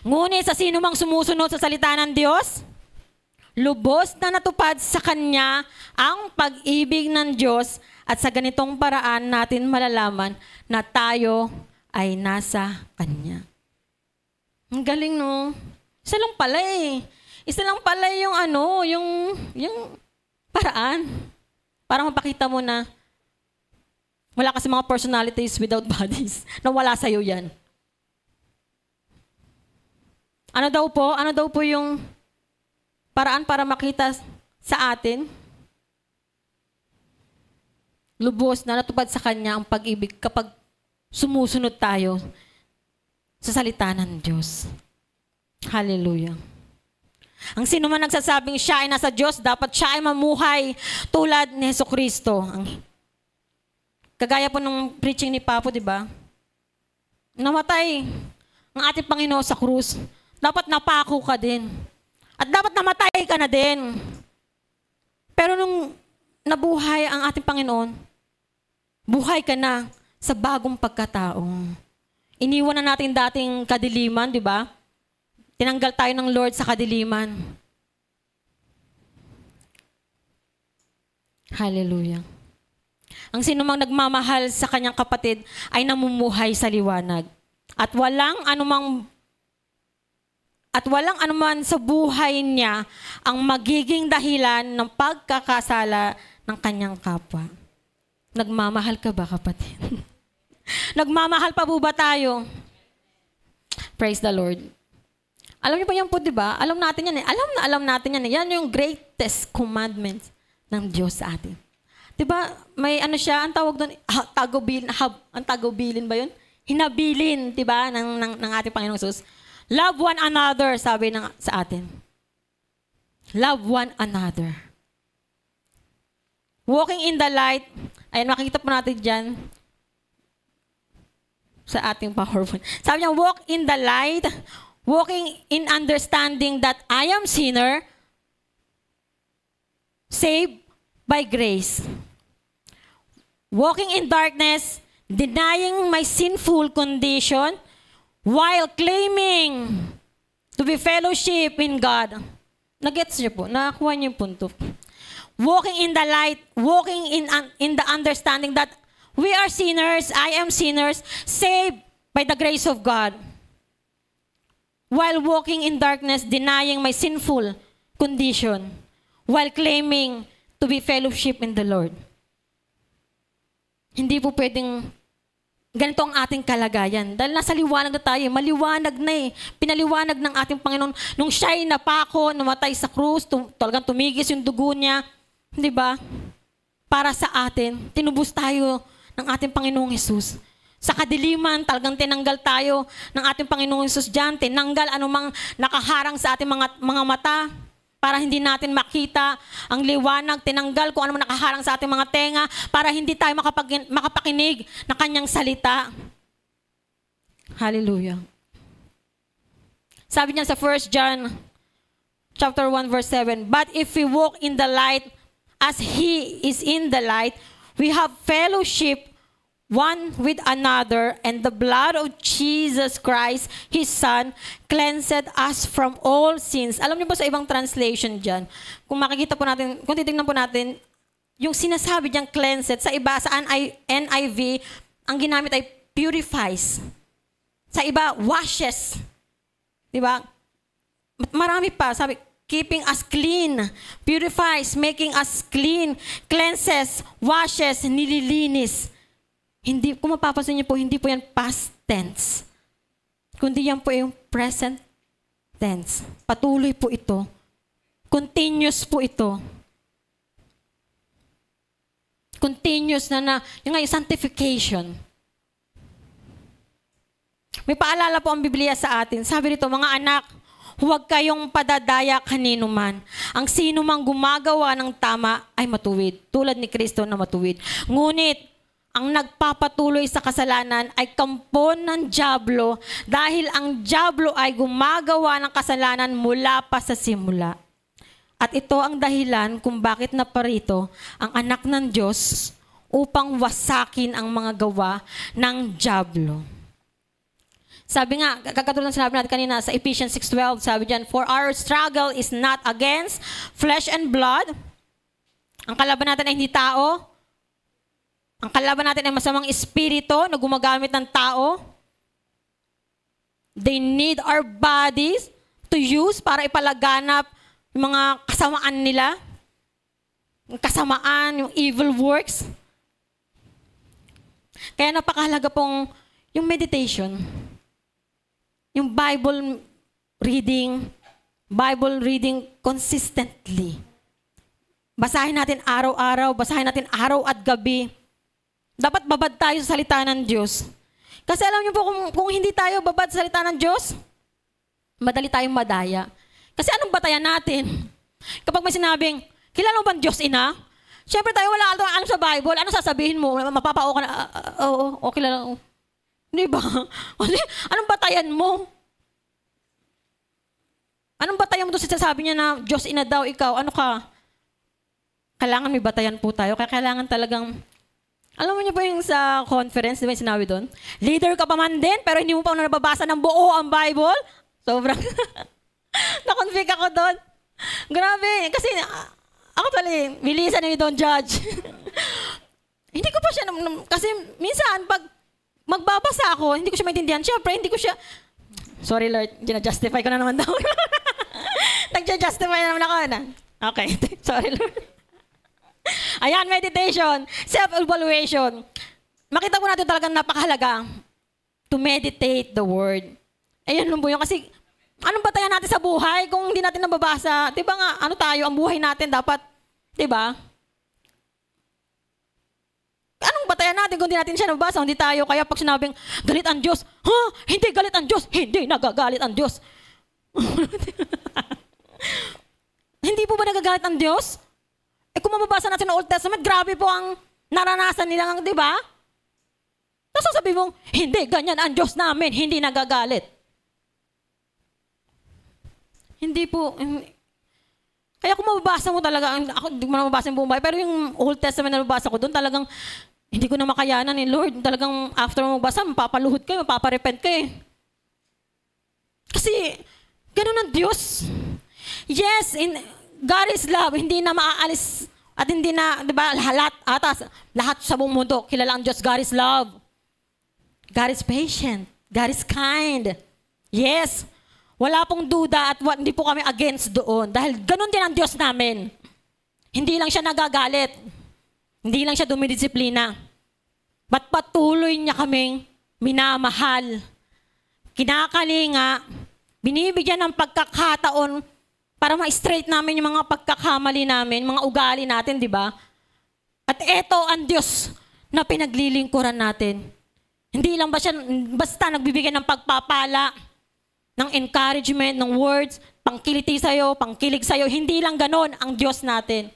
Ngunit sa sino mang sumusunod sa salita ng Diyos, lubos na natupad sa Kanya ang pag-ibig ng Diyos, at sa ganitong paraan natin malalaman na tayo ay nasa Kanya. Ang galing, no? Isa lang pala eh. Isa lang pala yung yung paraan. Para mapakita mo na wala kasi mga personalities without bodies. Na wala sa'yo yan. Ano daw po yung paraan para makita sa atin? Lubos na natupad sa Kanya ang pag-ibig kapag sumusunod tayo sa salita ng Diyos. Hallelujah. Ang sino man nagsasabing siya ay nasa Diyos, dapat siya ay mamuhay tulad ni Jesucristo. Kagaya po ng preaching ni Papo, di ba? Namatay ang ating Panginoon sa krus. Dapat napako ka din. At dapat namatay ka na din. Pero nung nabuhay ang ating Panginoon, buhay ka na sa bagong pagkatao. Iniwan na natin dating kadiliman, di ba? Tinanggal tayo ng Lord sa kadiliman. Hallelujah. Ang sinumang nagmamahal sa kanyang kapatid ay namumuhay sa liwanag. At walang anuman sa buhay niya ang magiging dahilan ng pagkakasala ng kanyang kapwa. Nagmamahal ka ba, kapatid? Nagmamahal pa po ba tayo? Praise the Lord. Alam niyo pa yan po, di ba? Alam natin yan eh. Alam natin yan eh. Yan yung greatest commandment ng Diyos sa atin. Di ba? May siya, ang tawag doon, ang tagubilin ba yun? Hinabilin, di ba? Ng ating Panginoong Jesus. Love one another, sabi sa atin. Love one another. Walking in the light, ayan, makikita po natin dyan sa ating PowerPoint. Sabi niya, walk in the light, walking in understanding that I am sinner, saved by grace. Walking in darkness, denying my sinful condition, while claiming to be fellowship in God. Nagets niyo po? Nakakuha niyo yung punto. Walking in the light, walking in the understanding that we are sinners, I am sinners, saved by the grace of God. While walking in darkness, denying my sinful condition, while claiming to be fellowship in the Lord. Hindi po pwedeng ganito ang ating kalagayan. Dahil nasa liwanag na tayo, maliwanag na eh. Pinaliwanag ng ating Panginoon. Nung siya'y napako, namatay sa krus, talagang tumigis yung dugo niya. Di ba? Para sa atin, tinubos tayo ng ating Panginoong Hesus. Sa kadiliman, talagang tinanggal tayo ng ating Panginoong Hesus dyan. Tinanggal anumang nakaharang sa ating mga mata para hindi natin makita ang liwanag. Tinanggal kung anumang nakaharang sa ating mga tenga para hindi tayo makapakinig ng kanyang salita. Hallelujah. Sabi niya sa 1 John chapter 1 verse 7, but if we walk in the light as He is in the light, we have fellowship one with another, and the blood of Jesus Christ, His Son, cleansed us from all sins. Alam niyo po sa ibang translation dyan, kung makikita po natin, kung titignan po natin, yung sinasabi diyang cleansed, sa iba, sa NIV, ang ginamit ay purifies. Sa iba, washes. Diba? Marami pa, sabi, keeping us clean, purifies, making us clean, cleanses, washes, nililinis. Hindi, kung mapapansin niyo po, hindi po yan past tense. Kundi yan po yung present tense. Patuloy po ito. Continuous po ito. Continuous yung sanctification. May paalala po ang Biblia sa atin. Sabi rito, mga anak, huwag kayong padadaya kanino man. Ang sino mang gumagawa ng tama ay matuwid. Tulad ni Kristo na matuwid. Ngunit, ang nagpapatuloy sa kasalanan ay kampo ng dyablo dahil ang dyablo ay gumagawa ng kasalanan mula pa sa simula. At ito ang dahilan kung bakit naparito ang anak ng Diyos upang wasakin ang mga gawa ng dyablo. Sabi nga, katulad ng sinabi natin kanina sa Ephesians 6:12, sabi diyan, for our struggle is not against flesh and blood. Ang kalaban natin ay hindi tao. Ang kalaban natin ay masamang espiritu na gumagamit ng tao. They need our bodies to use para ipalaganap yung mga kasamaan nila, yung kasamaan, yung evil works. Kaya napakahalaga pong yung meditation, yung Bible reading consistently. Basahin natin araw-araw, basahin natin araw at gabi. Dapat babad tayo sa salita ng Diyos. Kasi alam niyo po, kung hindi tayo babad sa salita ng Diyos, madali tayong madaya. Kasi anong batayan natin? Kapag may sinabing, kilala mo ba ang Diyos ina? Siyempre tayo wala alam sa Bible. Ano sasabihin mo? Mapapao ka na, oo, kilala ko. Di ba? Anong batayan mo? Anong batayan mo doon sa sabi niya na Diyos ina daw ikaw? Ano ka? Kailangan may batayan po tayo. Kaya kailangan talagang, alam mo niyo po yung sa conference, di ba yung sinabi doon? Leader ka pa man din, pero hindi mo pa nababasa ng buo ang Bible? Sobrang, na-convict ako doon. Grabe. Kasi, actually, bilisan niyo, don't judge. Hindi ko pa siya, kasi minsan, pag magbabasa ako, hindi ko siya maintindihan. Siyempre, hindi ko siya, sorry Lord, gina-justify ko na naman daw. Nag-justify na naman ako na. Okay, sorry Lord. Ayan, meditation, self-evaluation. Makita po natin talagang napakahalaga to meditate the word. Ayan lang po yun. Kasi, anong batayan natin sa buhay kung hindi natin nababasa? Diba nga, ano tayo, ang buhay natin dapat, diba? Anong batayan natin kung hindi natin siya nababasa? Hindi tayo, kaya pag sinabing, galit ang Diyos, hindi galit ang Diyos, hindi nagagalit ang Diyos. Hindi po ba nagagalit ang Diyos? Kung mababasa natin ng Old Testament, grabe po ang naranasan nila, di ba? Tapos sabi mo, hindi, ganyan ang Diyos namin, hindi nagagalit. Hindi po. Kaya kung mababasa mo talaga, ako hindi mo na mababasa yung buong Bible, pero yung Old Testament na mababasa ko doon, talagang hindi ko na makayanan ni Lord. Talagang after mo mabasa, mapapaluhod kayo, mapaparepent kayo. Kasi, ganun ang Diyos. Yes, God is love, hindi na maaalis at hindi na, di ba, lahat sa buong mundo, kilala ang Diyos, God is love. God is patient. God is kind. Yes, wala pong duda at hindi po kami against doon dahil ganun din ang Diyos namin. Hindi lang siya nagagalit. Hindi lang siya dumidisiplina. Ba't patuloy niya kaming minamahal, kinakalinga, binibigyan ng pagkakataon para ma-straight namin yung mga pagkakamali namin, mga ugali natin, di ba? At eto ang Diyos na pinaglilingkuran natin. Hindi lang ba siya basta nagbibigay ng pagpapala, ng encouragement, ng words, pangkiliti sa'yo, pangkilig sa'yo. Hindi lang ganon ang Diyos natin.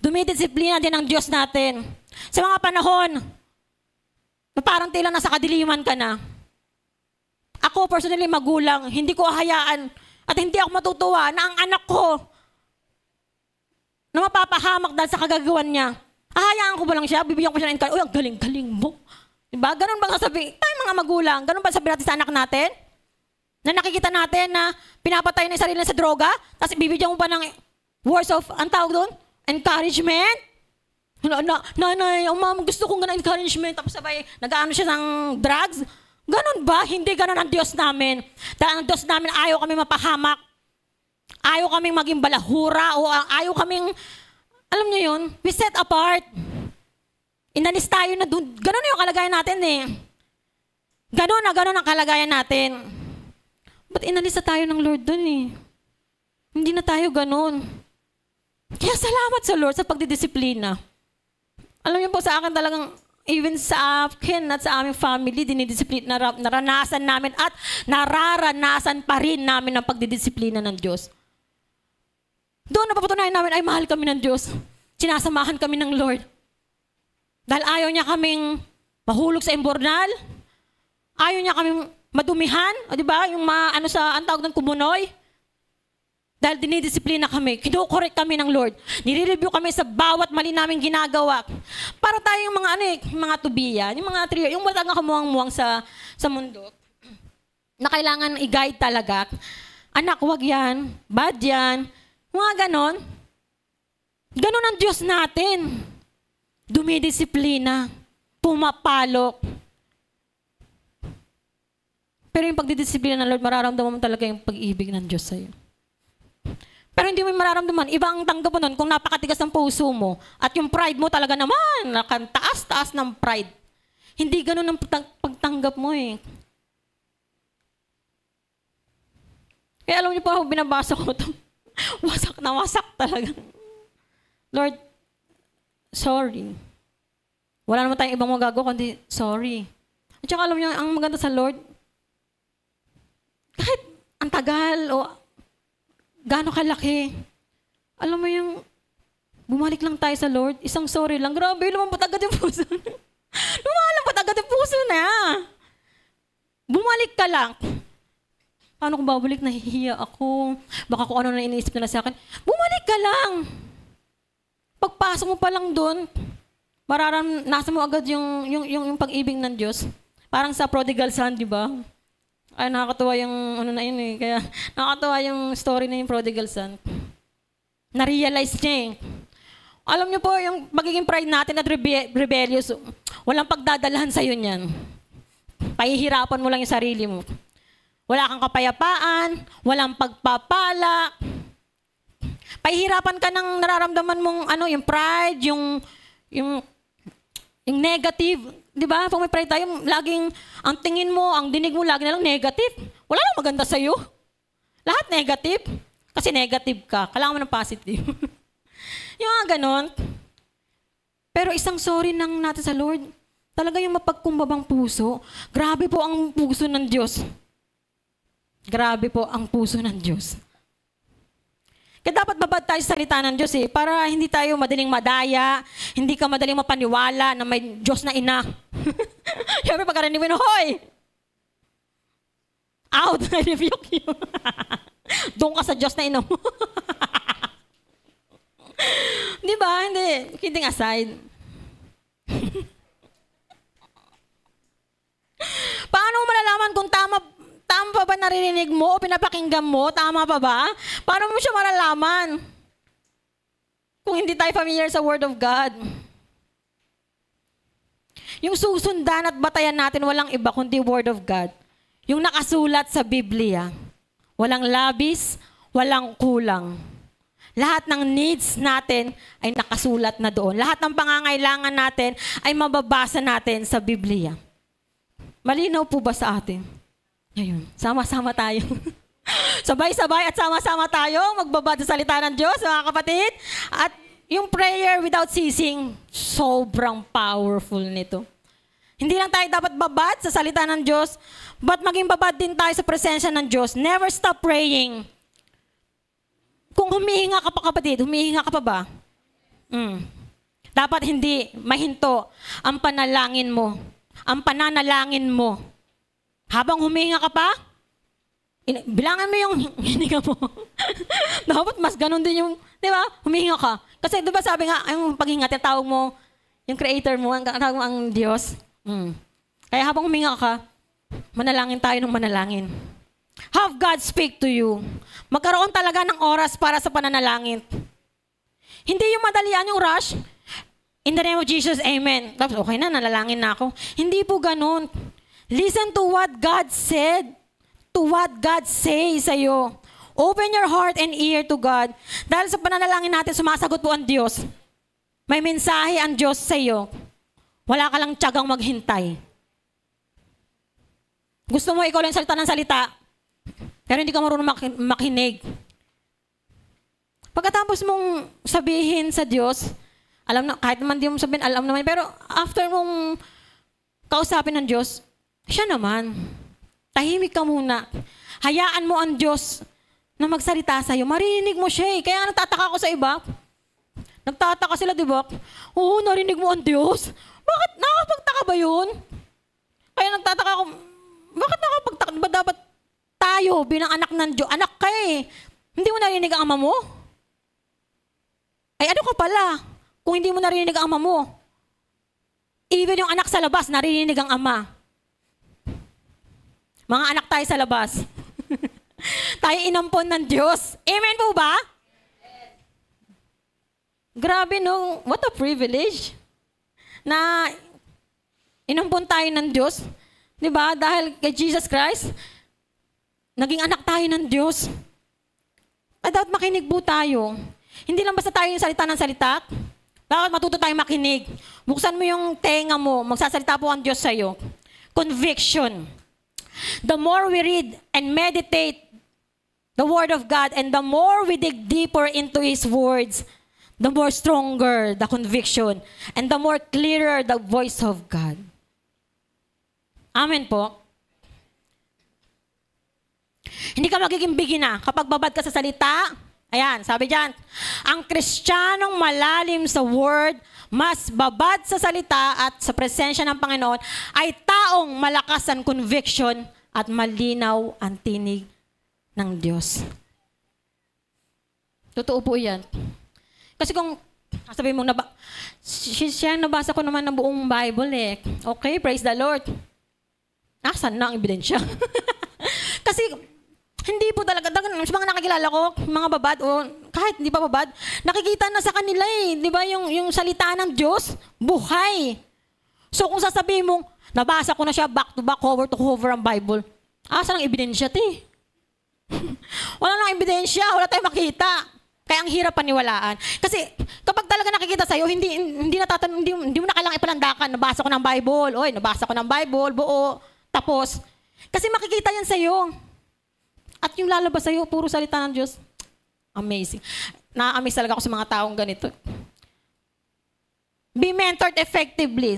Dumidisiplina din ang Diyos natin. Sa mga panahon, na parang tila nasa kadiliman ka na. Ako personally magulang, hindi ko hayaan at hindi ako matutuwa na ang anak ko na mapapahamak dahil sa kagagawan niya. Hahayaan ko ba lang siya? Bibigyan ko siya ng encouragement. Uy, ang galing-galing mo. Diba? Ganun ba sasabihin? Tayo mga magulang, ganun ba sabihin natin sa anak natin? Na nakikita natin na pinapatay na yung sarili na sa droga, tapos bibigyan mo pa ng words of, ang tawag doon? Encouragement? Nanay, ma'am, gusto kong ganun encouragement, tapos sabay, nag-ano siya ng drugs? Ganun ba? Hindi ganun ang Diyos namin. Dahil ang Diyos namin, ayaw kami mapahamak. Ayaw kaming maging balahura, o ayaw kaming, alam niyo yun, we set apart. Inalis tayo na doon. Ganun yung kalagayan natin eh. Ganun ang kalagayan natin. Ba't inalis na tayo ng Lord doon eh? Hindi na tayo ganun. Kaya salamat sa Lord sa pagdidisiplina. Alam niyo po sa akin talagang, even sa akin at sa aming family, dinidisiplina, naranasan namin at nararanasan pa rin namin ang pagdidisiplina ng Diyos. Doon napapatunayan namin ay mahal kami ng Diyos. Sinasamahan kami ng Lord. Dahil ayaw niya kaming mahulog sa imbornal. Ayaw niya kaming madumihan. O diba? Yung ang tawag ng kumunoy. Dahil dinidisiplina kami. Kinukorek kami ng Lord. Nire-review kami sa bawat mali namin ginagawa. Para tayong mga tubiyan. Yung mga trio. Yung wala nga kamuang-muang sa mundo. Na kailangan i-guide talaga. Anak, wag yan. Bad yan. Mga ganon. Ganon ang Diyos natin. Dumidisiplina, pumapalok. Pero yung pagdidisiplina ng Lord, mararamdaman mo talaga yung pag-ibig ng Diyos sa'yo. Pero hindi mo mararamdaman. Iba ang tanggap mo nun kung napakatigas ng puso mo at yung pride mo talaga naman, taas-taas ng pride. Hindi ganun ang pagtanggap mo eh. Kaya alam niyo po, binabasa ko ito. Wasak na wasak talaga. Lord, sorry. Wala naman tayong ibang magagawa kundi sorry. At saka alam niyo, ang maganda sa Lord, kahit ang tagal o gaano kalaki, alam mo yung bumalik lang tayo sa Lord, isang sorry lang, grabe, lumampat agad yung puso. Lumalampat agad yung puso na. Bumalik ka lang. Paano kung babalik, nahihiya ako. Baka kung ano na iniisip nila sa akin. Bumalik ka lang. Pagpasok mo pa lang doon, nasa mo agad yung pag-ibig ng Diyos. Parang sa prodigal son, di ba? Ay, nakakatuwa yung ano na yun eh. Kaya nakakatuwa yung story na yung prodigal son. Na-realize niya eh. Alam niyo po, yung pagiging pride natin at rebellious, walang pagdadalahan sa'yo niyan. Pahihirapan mo lang yung sarili mo. Wala kang kapayapaan, walang pagpapala. Pahihirapan ka ng nararamdaman mong ano, yung pride, yung negative. Di ba? Pag may pride tayo, laging ang tingin mo, ang dinig mo, lagi na lang negative. Wala lang maganda sa'yo. Lahat negative. Kasi negative ka. Kailangan mo ng positive. Yung mga ganon. Pero isang sorry nang natin sa Lord, talaga yung mapagkumbabang puso. Grabe po ang puso ng Diyos. Grabe po ang puso ng Diyos. Kaya dapat babad tayo sa salita ng Diyos eh, para hindi tayo madaling madaya, hindi ka madaling mapaniwala na may Diyos na ina. Siyempre pagkarinig mo yun, hoy! Out! I rebuke you. Doon ka sa Diyos na ina mo. Di ba? Hindi. Kidding aside. Paano mo malalaman kung tama pa ba naririnig mo o pinapakinggan mo? Tama pa ba? Paano mo siya malalaman? Kung hindi tayo familiar sa Word of God. Yung susundan at batayan natin walang iba kundi Word of God. Yung nakasulat sa Biblia. Walang labis, walang kulang. Lahat ng needs natin ay nakasulat na doon. Lahat ng pangangailangan natin ay mababasa natin sa Biblia. Malinaw po ba sa atin? Ngayon, sama-sama tayo. Sabay-sabay at sama-sama tayo magbabad sa salita ng Diyos, mga kapatid. At yung prayer without ceasing, sobrang powerful nito. Hindi lang tayo dapat babad sa salita ng Diyos, but maging babad din tayo sa presensya ng Diyos. Never stop praying. Kung humihinga ka pa, kapatid, humihinga ka pa ba? Dapat hindi mahinto ang panalangin mo, ang pananalangin mo. Habang humihinga ka pa, bilangan mo yung hininga mo. Dapat mas ganun din yung, di ba, humihinga ka. Kasi di ba sabi nga, yung paghinga, tinatawag mo, yung creator mo, tinatawag mo ang Diyos. Kaya habang humihinga ka, manalangin tayo ng manalangin. Have God speak to you. Magkaroon talaga ng oras para sa pananalangin. Hindi yung madalian yung rush. In the name of Jesus, amen. Tapos okay na, nalalangin na ako. Hindi po ganun. Listen to what God said. To what God says sa'yo. Open your heart and ear to God. Dahil sa pananalangin natin, sumasagot po ang Diyos. May mensahe ang Diyos sa'yo. Wala ka lang tiyagang maghintay. Gusto mo ikaw lang salita ng salita, pero hindi ka marunong makinig. Pagkatapos mong sabihin sa Diyos, alam na, kahit naman di mo sabihin, alam naman, pero after mong kausapin ng Diyos, siya naman. Tahimik ka muna. Hayaan mo ang Diyos na magsalita sa'yo. Marinig mo siya eh. Kaya nagtataka ako sa iba. Nagtataka sila, di ba? Oo, narinig mo ang Diyos. Bakit? Nakapagtaka ba yun? Kaya nagtataka ako, bakit nakapagtaka? Ba dapat tayo bilang anak ng Diyos? Anak ka eh. Hindi mo narinig ang ama mo? Ay ano ka pala? Kung hindi mo narinig ang ama mo. Even yung anak sa labas, narinig ang ama. Mga anak tayo sa labas. Tayo inampon ng Diyos. Amen po ba? Yes. Grabe no, what a privilege. Na inampon tayo ng Diyos. Diba? Dahil kay Jesus Christ, naging anak tayo ng Diyos. At dapat makinig po tayo. Hindi lang basta tayo yung salita ng salita. Dapat matuto tayong makinig. Buksan mo yung tenga mo. Magsasalita po ang Diyos sa'yo. Conviction. The more we read and meditate the Word of God and the more we dig deeper into His words, the more stronger the conviction and the more clearer the voice of God. Amen po. Hindi ka magiging bigina kapag babad ka sa salita. Ayan, sabi diyan, ang Kristiyanong malalim sa Word, mas babad sa salita at sa presensya ng Panginoon, ay taong malakas ang conviction at malinaw ang tinig ng Diyos. Totoo po yan. Kasi kung sabihin mo, siya nabasa ko naman ng buong Bible eh. Okay, praise the Lord. Saan na ang ebidensya? Kasi hindi po talaga, sa mga nakikilala ko, mga babad, o kahit hindi pa babad, nakikita na sa kanila eh. Di ba yung salita ng Diyos, buhay. So kung sasabihin mo, nabasa ko na siya back to back, cover to cover ang Bible, saan ang ebidensya ti? Wala nang ebidensya, wala tayong makita. Kaya ang hirap paniwalaan. Kasi kapag talaga nakikita sa'yo, hindi mo na kailangang ipalandakan, nabasa ko ng Bible, nabasa ko ng Bible, buo, tapos. Kasi makikita yan sa'yo. At yung lalabas sa'yo, puro salita ng Diyos. Amazing. Na-amaze talaga ako sa mga taong ganito. Be mentored effectively.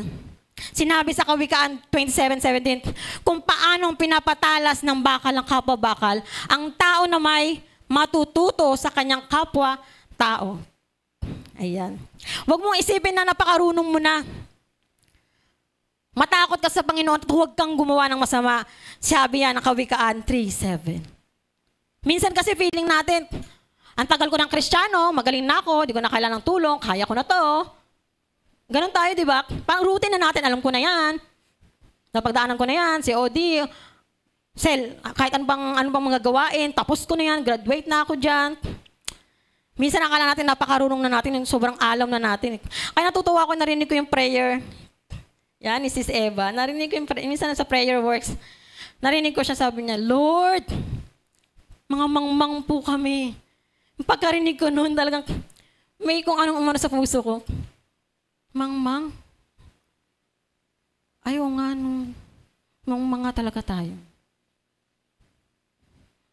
Sinabi sa Kawikaan 27:17, kung paanong pinapatalas ng bakal ang kapwa-bakal, ang tao na may matututo sa kanyang kapwa-tao. Ayan. Huwag mong isipin na napakarunong mo na. Matakot ka sa Panginoon at huwag kang gumawa ng masama. Sabi yan ng Kawikaan 3:7. Minsan kasi feeling natin, ang tagal ko ng Kristiyano, magaling na ako, di ko na kailangan ng tulong, kaya ko na to. Ganon tayo, di ba? Parang routine na natin, alam ko na yan. Napagdaanan ko na yan, COD, kahit ano bang mga gawain, tapos ko na yan, graduate na ako dyan. Minsan akala natin, napakarunong na natin, yung sobrang alam na natin. Kaya natutuwa ko, narinig ko yung prayer. Yan, ni Sis Eva. Narinig ko yung minsan sa prayer works. Narinig ko siya, sabi niya, Lord, mga mangmang po kami. Pagkarinig ko noon, talagang may kung anong umano sa puso ko. Mangmang? Ayaw nga nung mangmang nga talaga tayo.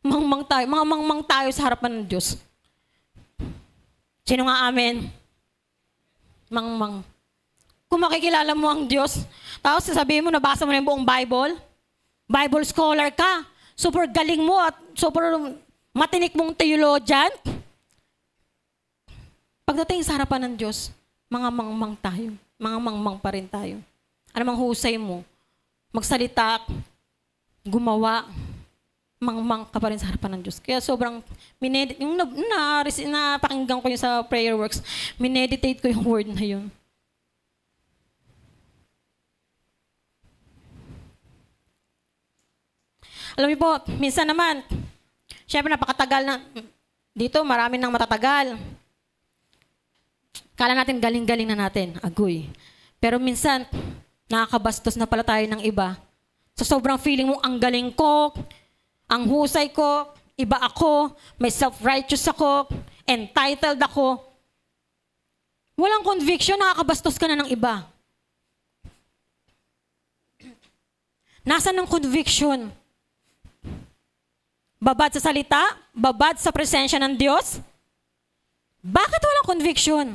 Mangmang tayo. Mga mangmang tayo sa harapan ng Diyos. Sino nga amen? Mangmang. Kung makikilala mo ang Diyos, tapos sasabihin mo, nabasa mo na yung buong Bible scholar ka, super galing mo at super matinik mong theologian. Pagdating sa harapan ng Diyos, mga mangmang tayo. Mga mangmang pa rin tayo. Ano mang husay mo, magsalita, gumawa, mangmang ka pa rin sa harapan ng Diyos. Kaya sobrang, yung napakinggan ko yung sa prayer works, mineditate ko yung word na yun. Alam niyo po, minsan naman, syempre napakatagal na, dito marami nang matatagal. Kala natin galing-galing na natin, agoy. Pero minsan, nakakabastos na pala tayo ng iba. So sobrang feeling mo, ang galing ko, ang husay ko, iba ako, may self-righteous ako, entitled ako. Walang conviction, nakakabastos ka na ng iba. Nasaan ang conviction? Babad sa salita? Babad sa presensya ng Diyos? Bakit walang conviction?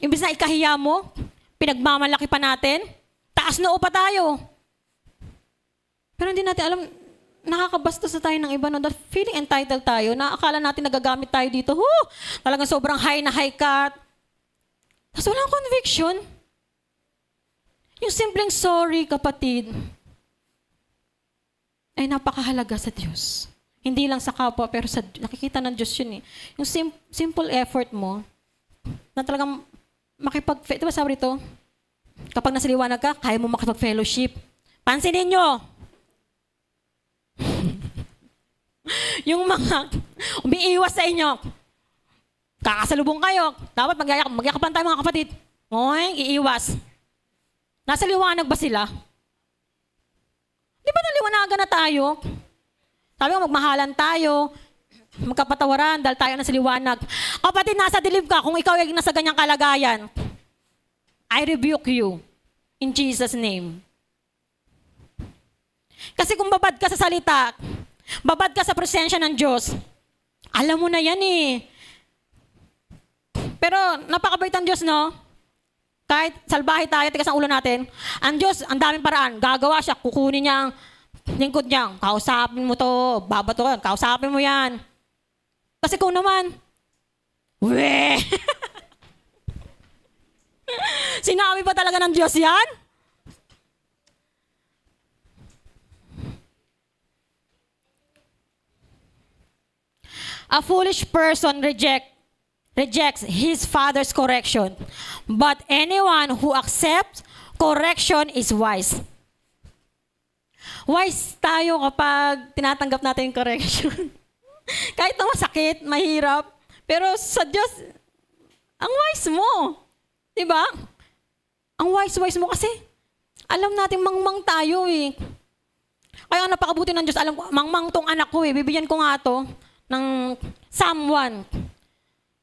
Imbis na ikahiya mo, pinagmamalaki pa natin, taas noo pa tayo. Pero hindi natin alam, nakakabastos na tayo ng iba, no? Feeling entitled tayo, na akala natin nagagamit tayo dito, talagang sobrang high na high cut. Tapos walang conviction. Yung simpleng sorry, kapatid, ay napakahalaga sa Diyos. Hindi lang sa kapwa, pero nakikita ng Diyos yun eh. Yung simple effort mo, na talagang diba sabi rito, kapag nasa liwanag ka, kaya mo makipag-fellowship. Pansinin nyo! Yung mga umiiwas sa inyo, kakasalubong kayo, dapat magyakapan tayo mga kapatid. Iiwas. Nasa liwanag ba sila? Di ba naliwanagan na tayo? Sabi ko, magmahalan tayo, magkapatawaran dahil tayo na sa liwanag. Kapatid, nasa dilim ka kung ikaw ay nasa ganyang kalagayan. I rebuke you in Jesus' name. Kasi kung babad ka sa salita, babad ka sa presensya ng Diyos, alam mo na yan eh. Pero napakabait ang Diyos, no? Kahit salbahe tayo, tigas ang ulo natin, ang Diyos, ang daming paraan. Gagawa siya, kukunin niya ang lingkod niya. Kausapin mo to, babato yan, kausapin mo yan. Kasi kung naman, weh! Sinabi ba talaga ng Diyos yan? A foolish person rejects his father's correction, but anyone who accepts correction is wise. Wise tayo kapag tinatanggap natin yung correction. Kahit na masakit, mahirap, pero sa Diyos, ang wise mo. Diba? Ang wise mo kasi alam natin mangmang tayo eh. Kaya napakabuti ng Diyos, alam ko, mangmang tong anak ko eh, bibigyan ko nga to ng someone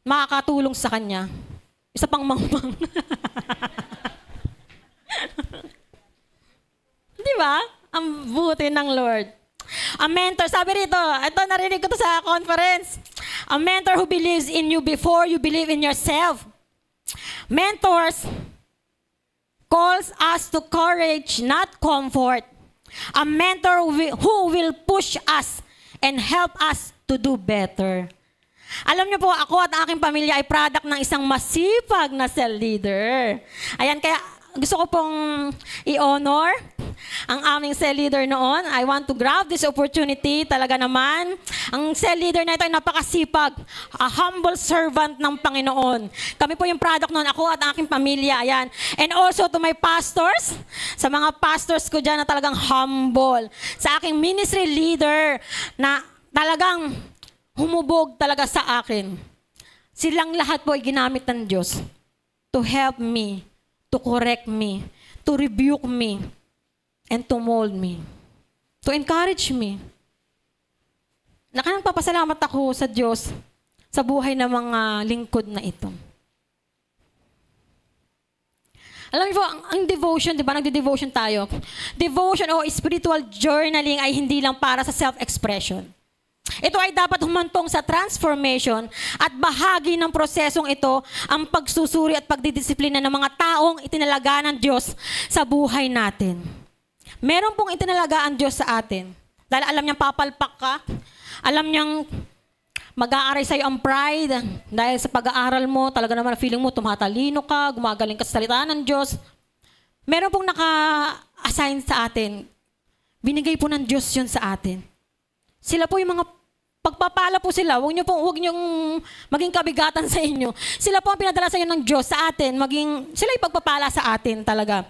makakatulong sa kanya. Isa pang mangmang. Di ba? Ang buti ng Lord. A mentor, sabi rito, ito narinig ko to sa conference. A mentor who believes in you before you believe in yourself. Mentors calls us to courage, not comfort. A mentor who will push us and help us to do better. Alam niyo po, ako at aking pamilya ay product ng isang masipag na cell leader. Ayan, kaya gusto ko pong i-honor ang aming cell leader noon. I want to grab this opportunity. Talaga naman, ang cell leader na ito ay napakasipag. A humble servant ng Panginoon. Kami po yung product noon, ako at aking pamilya. Ayan. And also to my pastors, sa mga pastors ko dyan na talagang humble. Sa aking ministry leader na talagang humubog talaga sa akin. Silang lahat po ay ginamit ng Diyos to help me, to correct me, to rebuke me, and to mold me, to encourage me. Nagpapasalamat ako sa Diyos sa buhay ng mga lingkod na ito. Alam niyo po, ang devotion, di ba? Nagde-devotion tayo. Devotion o spiritual journaling ay hindi lang para sa self-expression. Ito ay dapat humantong sa transformation at bahagi ng prosesong ito ang pagsusuri at pagdidisiplina ng mga taong itinalaga ng Diyos sa buhay natin. Meron pong itinalaga ang Diyos sa atin. Dahil alam niyang papalpak ka, alam niyang mag-aaray sa'yo ang pride. Dahil sa pag-aaral mo, talaga naman feeling mo, tumatalino ka, gumagaling ka sa salita ng Diyos. Meron pong naka-assign sa atin. Binigay po ng Diyos yun sa atin. Sila po yung mga pagpapala po sila, huwag niyong maging kabigatan sa inyo. Sila po ang pinadala sa inyo ng Diyos sa atin, sila yung pagpapala sa atin talaga.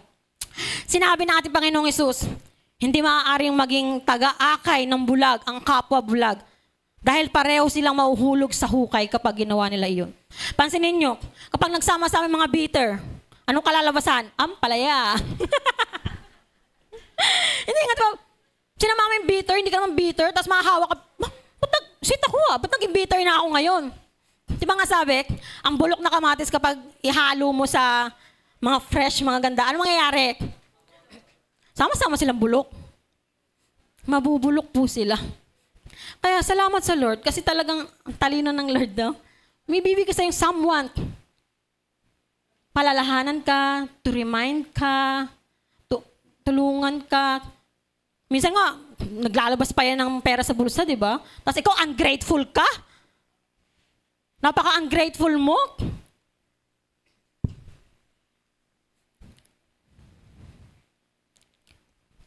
Sinabi ng ating Panginoong Hesus, hindi maaaring maging taga-akay ng bulag ang kapwa bulag dahil pareho silang mahuhulog sa hukay kapag ginawa nila iyon. Pansinin niyo, kapag nagsama-sama mga bitter, anong kalalabasan? Ampalaya. Hindi nga ito, sinama mo yung bitter, hindi ka naman bitter, tapos makahawak ka, sweet ako ba't naging bitter na ako ngayon? Di ba nga sabi, ang bulok na kamatis kapag ihalo mo sa mga fresh, mga ganda, ano mangyayari? Sama-sama silang bulok. Mabubulok po sila. Kaya salamat sa Lord, kasi talagang ang talino ng Lord daw. May bibigay sa'yo someone. Palalahanan ka, to remind ka, tulungan ka. Minsan nga, naglalabas pa yan ng pera sa bulsa, di ba? Tapos ikaw, ungrateful ka? Napaka-ungrateful mo?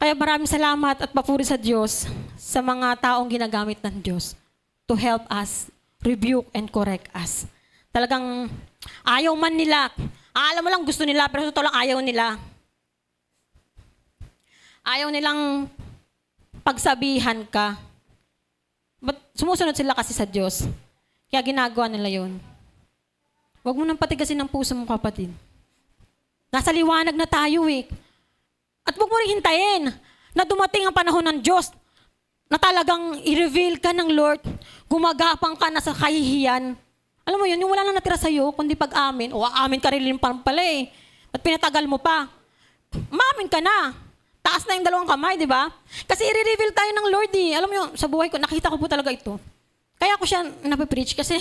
Kaya maraming salamat at papuri sa Diyos sa mga taong ginagamit ng Diyos to help us, rebuke and correct us. Talagang ayaw man nila. Alam mo lang gusto nila, pero totoo lang ayaw nila. Ayaw nilang pagsabihan ka. But sumusunod sila kasi sa Diyos. Kaya ginagawa nila yun. Huwag mo nang patigasin ng puso mo, kapatid. Nasa liwanag na tayo eh. At huwag mo rin hintayin na dumating ang panahon ng Diyos na talagang i-reveal ka ng Lord, gumagapang ka na sa kahihiyan. Alam mo yun, yung wala na natira sa'yo, kundi pag-amin, o aamin ka rin pala eh. At pinatagal mo pa. Maamin ka na. Taas na yung dalawang kamay, di ba? Kasi i-reveal tayo ng Lord eh. Alam mo yun, sa buhay ko, nakita ko po talaga ito. Kaya ako siya napipreach kasi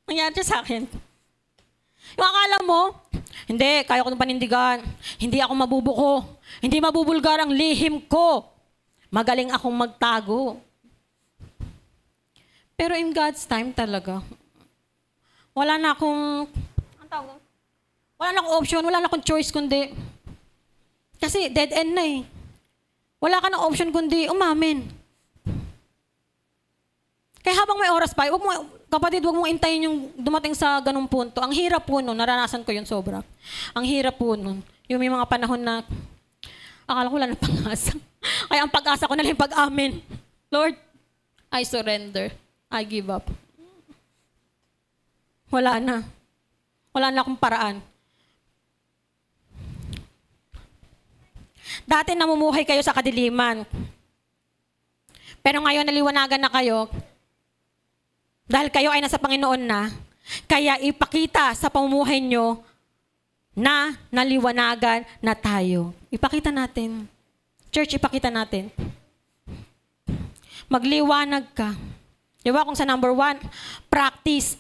nangyari siya sa akin. Yung akala mo, hindi, kaya ko ng panindigan. Hindi ako mabubuko. Hindi mabubulgar ang lihim ko. Magaling akong magtago. Pero in God's time talaga, wala na akong, wala na akong option, wala na akong choice kundi, kasi dead end na eh. Wala ka ng option kundi umamin. Kaya habang may oras pa, kapatid, huwag mong intayin yung dumating sa ganung punto. Ang hirap po nun, naranasan ko yun sobra. Ang hirap po nun. Yung may mga panahon na, akala ko wala na pag-asa. Kaya ang pag-asa ko na lang yung pag-amin. Lord, I surrender. I give up. Wala na. Wala na akong paraan. Dati namumuhay kayo sa kadiliman. Pero ngayon naliwanagan na kayo. Dahil kayo ay nasa Panginoon na, kaya ipakita sa pamumuhay nyo na naliwanagan na tayo. Ipakita natin. Church, ipakita natin. Magliwanag ka. Di ba kung sa number 1, practice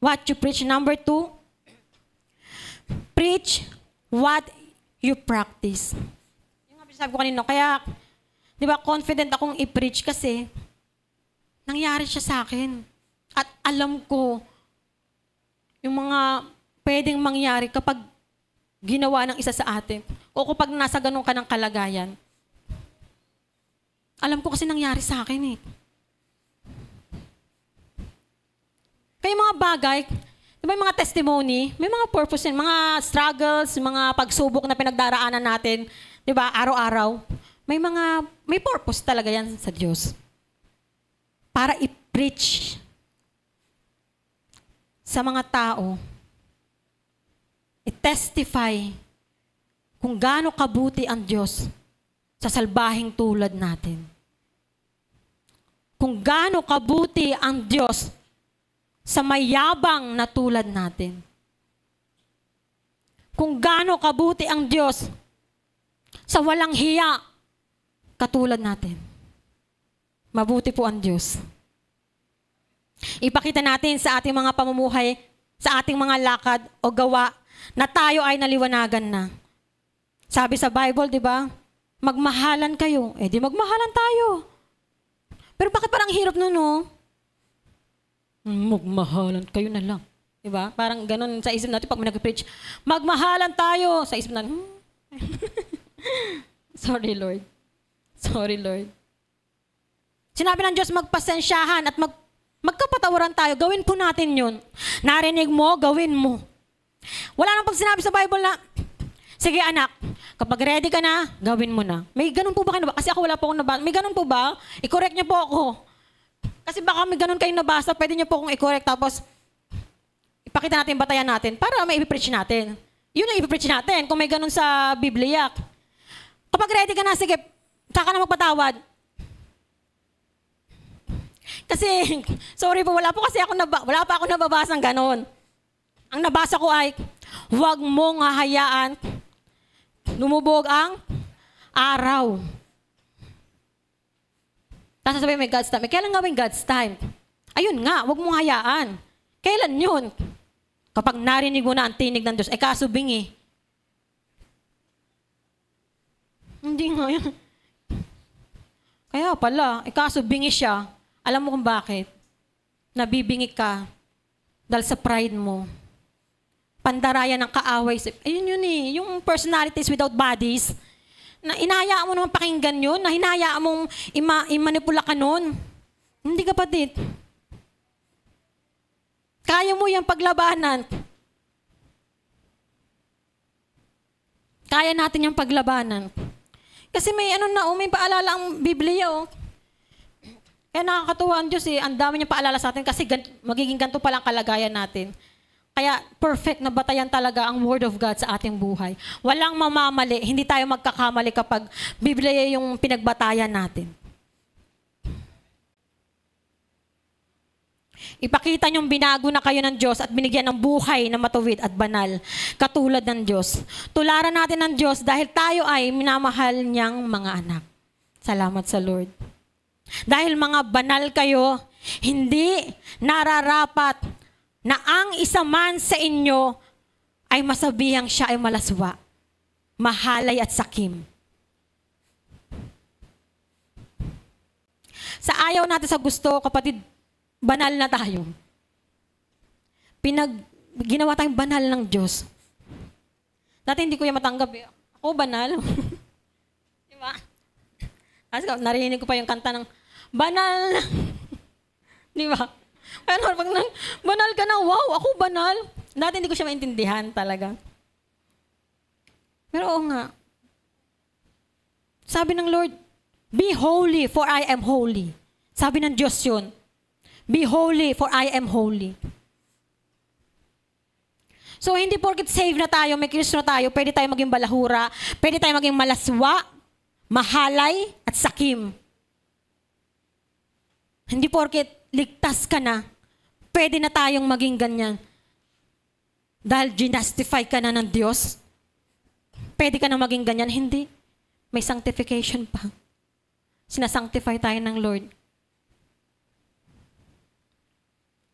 what you preach. Number 2, preach what you practice. Yung nga sabi ko kanino, kaya, di ba, confident akong i-preach kasi nangyari siya sa akin. At alam ko yung mga pwedeng mangyari kapag ginawa ng isa sa atin o kapag nasa ganun ka ng kalagayan. Alam ko kasi nangyari sa akin eh. Kaya mga bagay, diba yung mga testimony, may mga purpose yun, mga struggles, mga pagsubok na pinagdaraanan natin, diba, araw-araw, may purpose talaga yan sa Diyos. Para i-preach sa mga tao, i-testify kung gaano kabuti ang Diyos sa salbahing tulad natin. Kung gaano kabuti ang Diyos sa mayabang na tulad natin. Kung gaano kabuti ang Diyos sa walang hiya katulad natin. Mabuti po ang Diyos. Ipakita natin sa ating mga pamumuhay, sa ating mga lakad o gawa na tayo ay naliwanagan na. Sabi sa Bible, di ba? Magmahalan kayo. Eh di magmahalan tayo. Pero bakit parang hirap nun, no? Magmahalan kayo na lang. Diba? Parang ganun sa isip natin pag may nag-preach. Magmahalan tayo. Sa isip natin, Sorry, Lord. Sorry, Lord. Sinabi ng Diyos, magpasensyahan at magkapatawaran tayo. Gawin po natin yun. Narinig mo, gawin mo. Wala nang pag sinabi sa Bible na, sige anak, kapag ready ka na, gawin mo na. May ganun po ba kayo nabasa? Kasi ako wala po akong nabasa. May ganun po ba? I-correct niyo po ako. Kasi baka may ganun kayong nabasa, pwede niyo po akong i-correct tapos ipakita natin, batayan natin para may i-preach natin. Yun ang i-preach natin kung may ganun sa Biblia. Kapag ready ka na, sige, saka na magpatawad. Kasi, sorry po, wala pa ako nababasang ganun. Ang nabasa ko ay, huwag mong hahayaan lumubog ang araw. Tapos sabihin, may God's time. Kailan gawin God's time? Ayun nga, huwag mong hayaan. Kailan yun? Kapag narinig mo na ang tinig ng Diyos, kaso bingi. Hindi nga yun. Kaya pala, kaso bingi siya. Alam mo kung bakit? Nabibingi ka dahil sa pride mo. Pandarayan ng kaaway. Ayun yun eh, yung personalities without bodies. Na inahayaan mo naman pakinggan yun, na hinahayaan mong imanipula ka nun. Hindi kapatid. Kaya mo yung paglabanan. Kaya natin yung paglabanan. Kasi may may paalala ang Biblia Kaya nakakatuwa ang Diyos ang dami niyang paalala sa atin kasi magiging ganito palang kalagayan natin. Kaya perfect na batayan talaga ang Word of God sa ating buhay. Walang mamamali, hindi tayo magkakamali kapag Biblia yung pinagbatayan natin. Ipakita niyong binago na kayo ng Diyos at binigyan ng buhay na matuwid at banal, katulad ng Diyos. Tularan natin ng Diyos dahil tayo ay minamahal niyang mga anak. Salamat sa Lord. Dahil mga banal kayo, hindi nararapat na ang isa man sa inyo ay masabihang siya ay malaswa, mahalay at sakim. Sa ayaw natin sa gusto, kapatid, banal na tayo. Ginawa tayong banal ng Diyos. Dati hindi ko yung matanggap. Ako banal. Diba? Narinig ko pa yung kanta ng banal. Diba? Kaya pag banal ka na, wow, ako banal. Dati hindi ko siya maintindihan talaga. Pero oo nga. Sabi ng Lord, be holy for I am holy. Sabi ng Diyos yun. Be holy for I am holy. So hindi porket save na tayo, may Kristo na tayo, pwede tayo maging balahura, pwede tayo maging malaswa, mahalay, at sakim. Hindi porket ligtas ka na, pwede na tayong maging ganyan. Dahil ginastify ka na ng Diyos, pwede ka na maging ganyan. Hindi. May sanctification pa. Sinasanctify tayo ng Lord.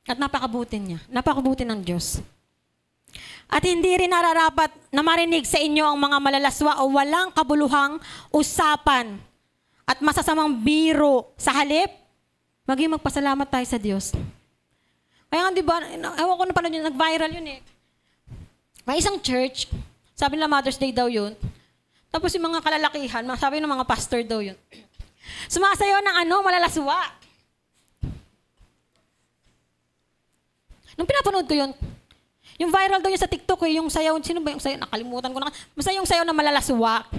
At napakabuti niya. Napakabuti ng Diyos. At hindi rin nararapat na marinig sa inyo ang mga malalaswa o walang kabuluhang usapan at masasamang biro. Sa halip, maging magpasalamat tayo sa Diyos. Kaya nga, di ba, ewan ko na pala yun, nag-viral yun eh. May isang church, sabi nila Mother's Day daw yun. Tapos yung mga kalalakihan, sabi ng mga pastor daw yun. Sumasayaw ng malalaswa. Nung pinapanood ko yun, yung viral daw yun sa TikTok eh, yung sayaw, sino ba yung sayaw? Nakalimutan ko na. Basta yung sayaw na malalaswa.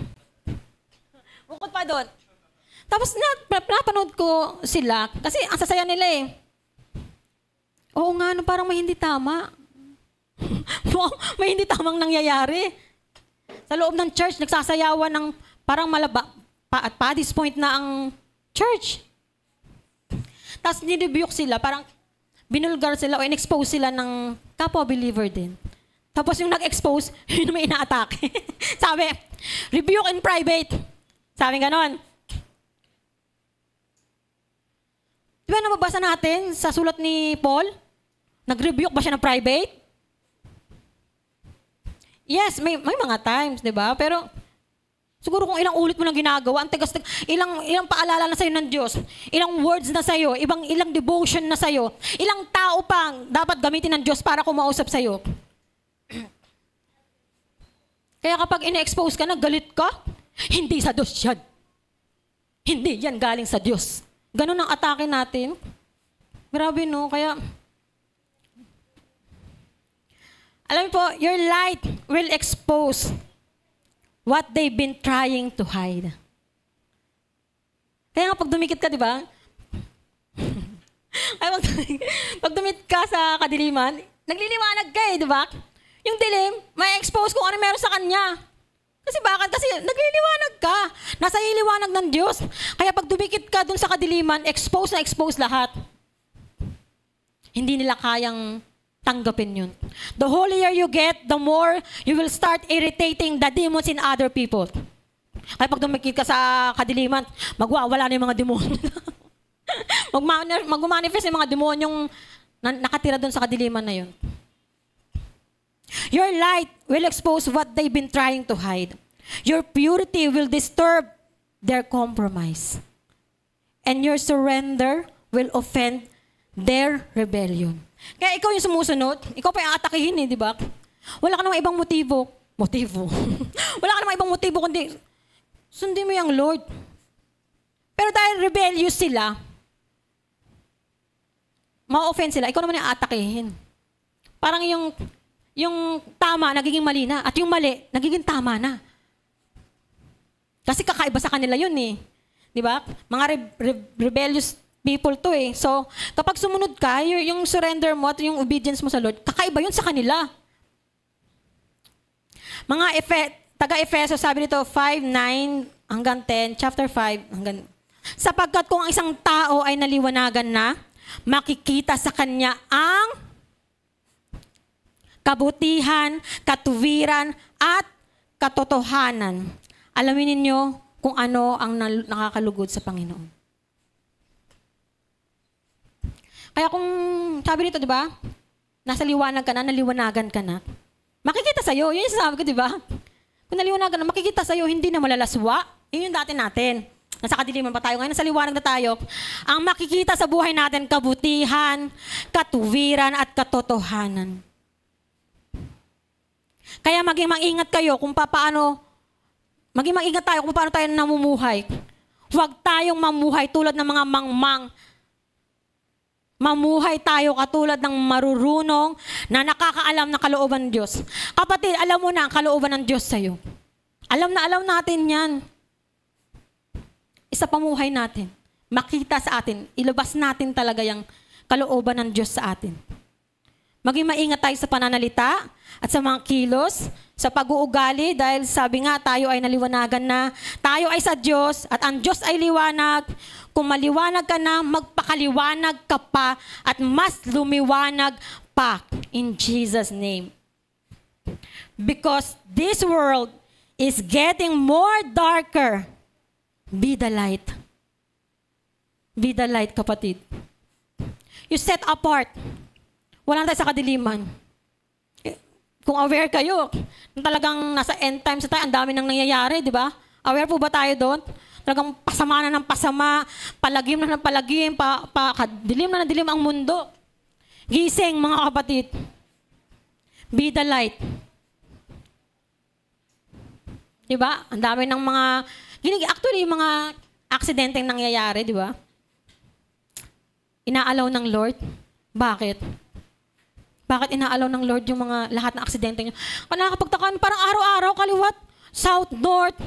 Bukod pa doon. Tapos napanood ko sila, kasi ang sasaya nila eh. Oo nga, parang may hindi tama. May hindi tamang nangyayari. Sa loob ng church, nagsasayawan ng parang malaba, at Paddy's Point na ang church. Tapos nilibiyok sila, parang binulgar sila o in-expose sila ng kapwa believer din. Tapos yung nag-expose, yun may ina-atake. Sabi, rebuke in private. Sabi ganon. Di ba nababasa natin sa sulat ni Paul? Nag-rebuke ba siya ng private? Yes, may mga times, di ba? Pero siguro kung ilang ulit mo nang ginagawa, ilang paalala na sa'yo ng Diyos, ilang words na sa'yo, ilang devotion na sa'yo, ilang tao pang dapat gamitin ng Diyos para kumausap sa'yo. Kaya kapag ina-expose ka na, galit ka, hindi sa Diyos yan. Hindi yan galing sa Diyos. Ganun ang atake natin. Grabe no, kaya alam mo po, your light will expose what they've been trying to hide. Kaya nga pag dumikit ka, di ba? Pag dumikit ka sa kadiliman, nagliliwanag ka eh, di ba? Yung dilim, may expose kung ano meron sa kanya. Kasi bakit? Kasi nagliliwanag ka. Nasa iliwanag ng Diyos. Kaya pag dumikit ka dun sa kadiliman, expose na expose lahat. Hindi nila kayang tanggapin yun. The holier you get, the more you will start irritating the demons in other people. Kaya pag dumikit ka sa kadiliman, magwawala na yung mga demonyo. Mag-manifest yung mga demonyong nakatira dun sa kadiliman na yun. Your light will expose what they've been trying to hide. Your purity will disturb their compromise. And your surrender will offend their rebellion. Kaya ikaw yung sumusunod, ikaw pa yung atakihin eh, di ba? Wala ka namang ibang motibo. Wala ka namang ibang motibo kundi sundin mo yung Lord. Pero dahil rebellious sila, ma-offend sila, ikaw naman yung atakihin. Parang yung tama, nagiging mali na. At yung mali, nagiging tama na. Kasi kakaiba sa kanila yun eh. Di ba? Mga rebellious people to eh. So, kapag sumunod ka, yung surrender mo at yung obedience mo sa Lord, kakaiba yun sa kanila. Mga taga-Efeso, sabi nito, 5:9 hanggang 10, chapter 5 hanggang... Sapagkat kung ang isang tao ay naliwanagan na, makikita sa kanya ang kabutihan, katuwiran, at katotohanan. Alamin ninyo kung ano ang nakakalugod sa Panginoon. Kaya kung sabi nito, di ba? Nasa liwanag ka na, naliwanagan ka na. Makikita sa'yo. Yun yung sasabi ko, di ba? Kung naliwanagan na, makikita sa'yo, hindi na malalaswa. Yun yung dati natin. Nasa kadiliman pa tayo. Ngayon, nasa liwanag na tayo. Ang makikita sa buhay natin, kabutihan, katuwiran, at katotohanan. Kaya maging maingat kayo kung paano, maging maingat tayo kung paano tayo namumuhay. Huwag tayong mamuhay tulad ng mga mangmang. Mamuhay tayo katulad ng marurunong na nakakaalam ng kalooban ng Diyos. Kapatid, alam mo na ang kalooban ng Diyos sa'yo. Alam natin yan. Isa pamuhay natin. Makita sa atin. Ilabas natin talaga yung kalooban ng Diyos sa atin. Maging maingat tayo sa pananalita at sa mga kilos, sa pag-uugali dahil sabi nga tayo ay naliwanagan na, tayo ay sa Diyos at ang Diyos ay liwanag. Kung maliwanag ka na, magpakaliwanag ka pa at mas lumiwanag pa in Jesus' name. Because this world is getting more darker. Be the light. Be the light, kapatid. You set apart. Wala na tayo sa kadiliman. Kung aware kayo, talagang nasa end times tayo, ang dami nang nangyayari, di ba? Aware po ba tayo doon? Talagang pasama na ng pasama, palagim na ng palagim, dilim na ng dilim ang mundo. Gising, mga kapatid. Be the light. Di ba? Ang dami ng mga, actually, yung mga aksidenteng nangyayari, di ba? Inaalaw ng Lord. Bakit? Bakit inaalaw ng Lord yung mga lahat ng aksidente niyo? Nakakapagtakan, parang araw-araw, kaliwat, south, north.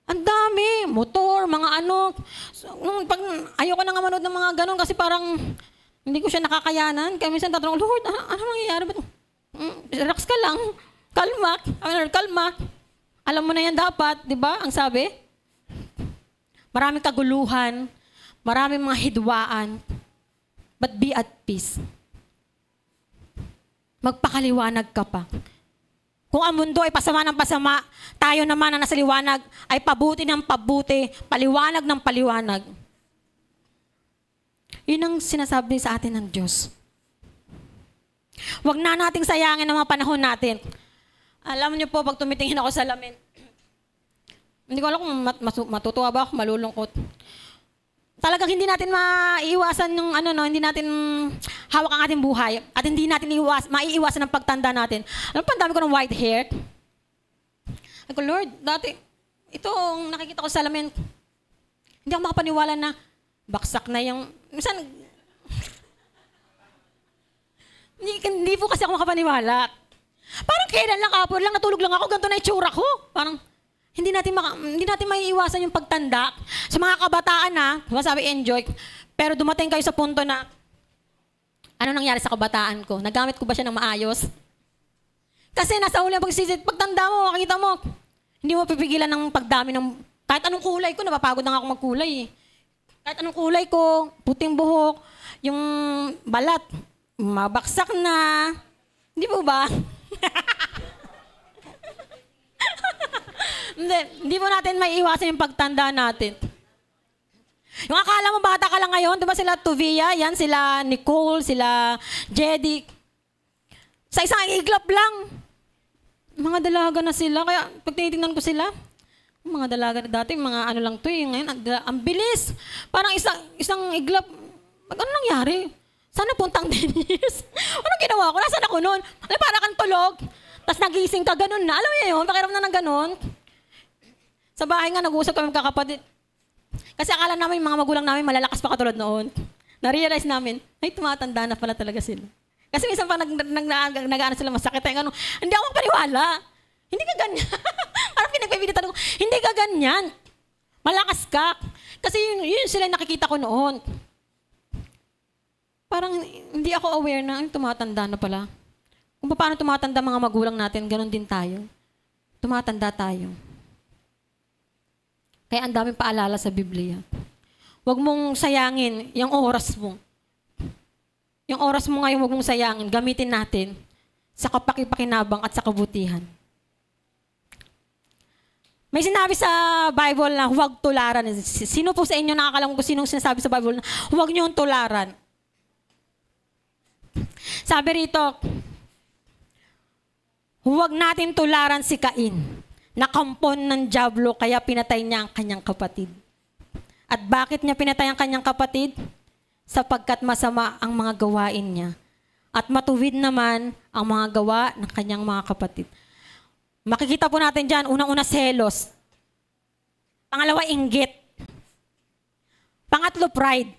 Ang dami, motor, mga ano. Pag ayoko na nga manood ng mga ganun kasi parang hindi ko siya nakakayanan. Kaya minsan tatanong, Lord, ano mangyayari ba? Relax ka lang. Kalma. Alam mo na yan dapat, di ba? Ang sabi. Maraming kaguluhan, maraming mga hidwaan. But be at peace. Magpakaliwanag ka pa. Kung ang mundo ay pasama ng pasama, tayo naman na nasa liwanag ay pabuti ng pabuti, paliwanag ng paliwanag. Yun ang sinasabi sa atin ng Diyos. Huwag na nating sayangin ang mga panahon natin. Alam niyo po, pag tumitingin ako sa salamin, hindi ko alam kung matutuwa ba ako, malulungkot. Talagang hindi natin maiiwasan yung hindi natin hawak ang ating buhay at hindi natin maiiwasan ang pagtanda natin. Alam pa, ang dami ko ng white hair. Ako, Lord, dati, itong nakikita ko sa salamin, hindi ako makapaniwala na baksak na yung, minsan, hindi po kasi ako makapaniwala. Parang kailan lang kapon lang, natulog lang ako, ganito na itsura ko. Parang, hindi natin maiiwasan yung pagtanda. Sa mga kabataan sabi enjoy, pero dumating kayo sa punto na, ano nangyari sa kabataan ko? Nagamit ko ba siya ng maayos? Kasi nasa uli ang pagsisit, pagtanda mo, makikita mo, hindi mo pipigilan ng pagdami ng, kahit anong kulay ko, napapagod na nga ako magkulay eh. Kahit anong kulay ko, puting buhok, yung balat, mabaksak na. Hindi po ba? Hindi mo natin may iwasan yung pagtanda natin. Yung akala mo bata ka lang ngayon, di ba sila Tuvia, yan, sila Nicole, sila Jedy. Sa isang iglap lang, mga dalaga na sila. Kaya pag tinitingnan ko sila, mga dalaga na dati, mga ano lang to eh. Ngayon, ang bilis. Parang isang iglap, ano nangyari? Sana puntang 10 years. Anong ginawa ko? Nasaan ako noon? Para kang tulog. Tapos nagising ka, ganun na. Alam mo yun, pakiram na ng ganun. Sa bahay nga, nag-uusap kami kapatid. Kasi akala namin, yung mga magulang namin, malalakas pa katulad noon. Na-realize namin, ay, tumatanda na pala talaga sila. Kasi minsan pa nag-ano sila, masakit tayo, ano, hindi ako paniwala. Hindi ka ganyan. Parang pinagpipilitan ko, hindi ka ganyan. Malakas ka. Kasi yun sila nakikita ko noon. parang hindi ako aware na tumatanda na pala. Kung paano tumatanda mga magulang natin, ganun din tayo. Tumatanda tayo. Kaya ang daming paalala sa Biblia. Huwag mong sayangin yung oras mo. Yung oras mo ngayon, huwag mong sayangin. Gamitin natin sa kapakipakinabang at sa kabutihan. May sinabi sa Bible na huwag tularan. Sino po sa inyo nakakalam ko sinong sinasabi sa Bible na huwag niyong tularan? Sabi rito, huwag natin tularan si Cain, nakampon ng dyablo kaya pinatay niya ang kanyang kapatid. At bakit niya pinatay ang kanyang kapatid? Sapagkat masama ang mga gawain niya. At matuwid naman ang mga gawa ng kanyang mga kapatid. Makikita po natin dyan, unang-una selos. Pangalawa, inggit. Pangatlo, pride.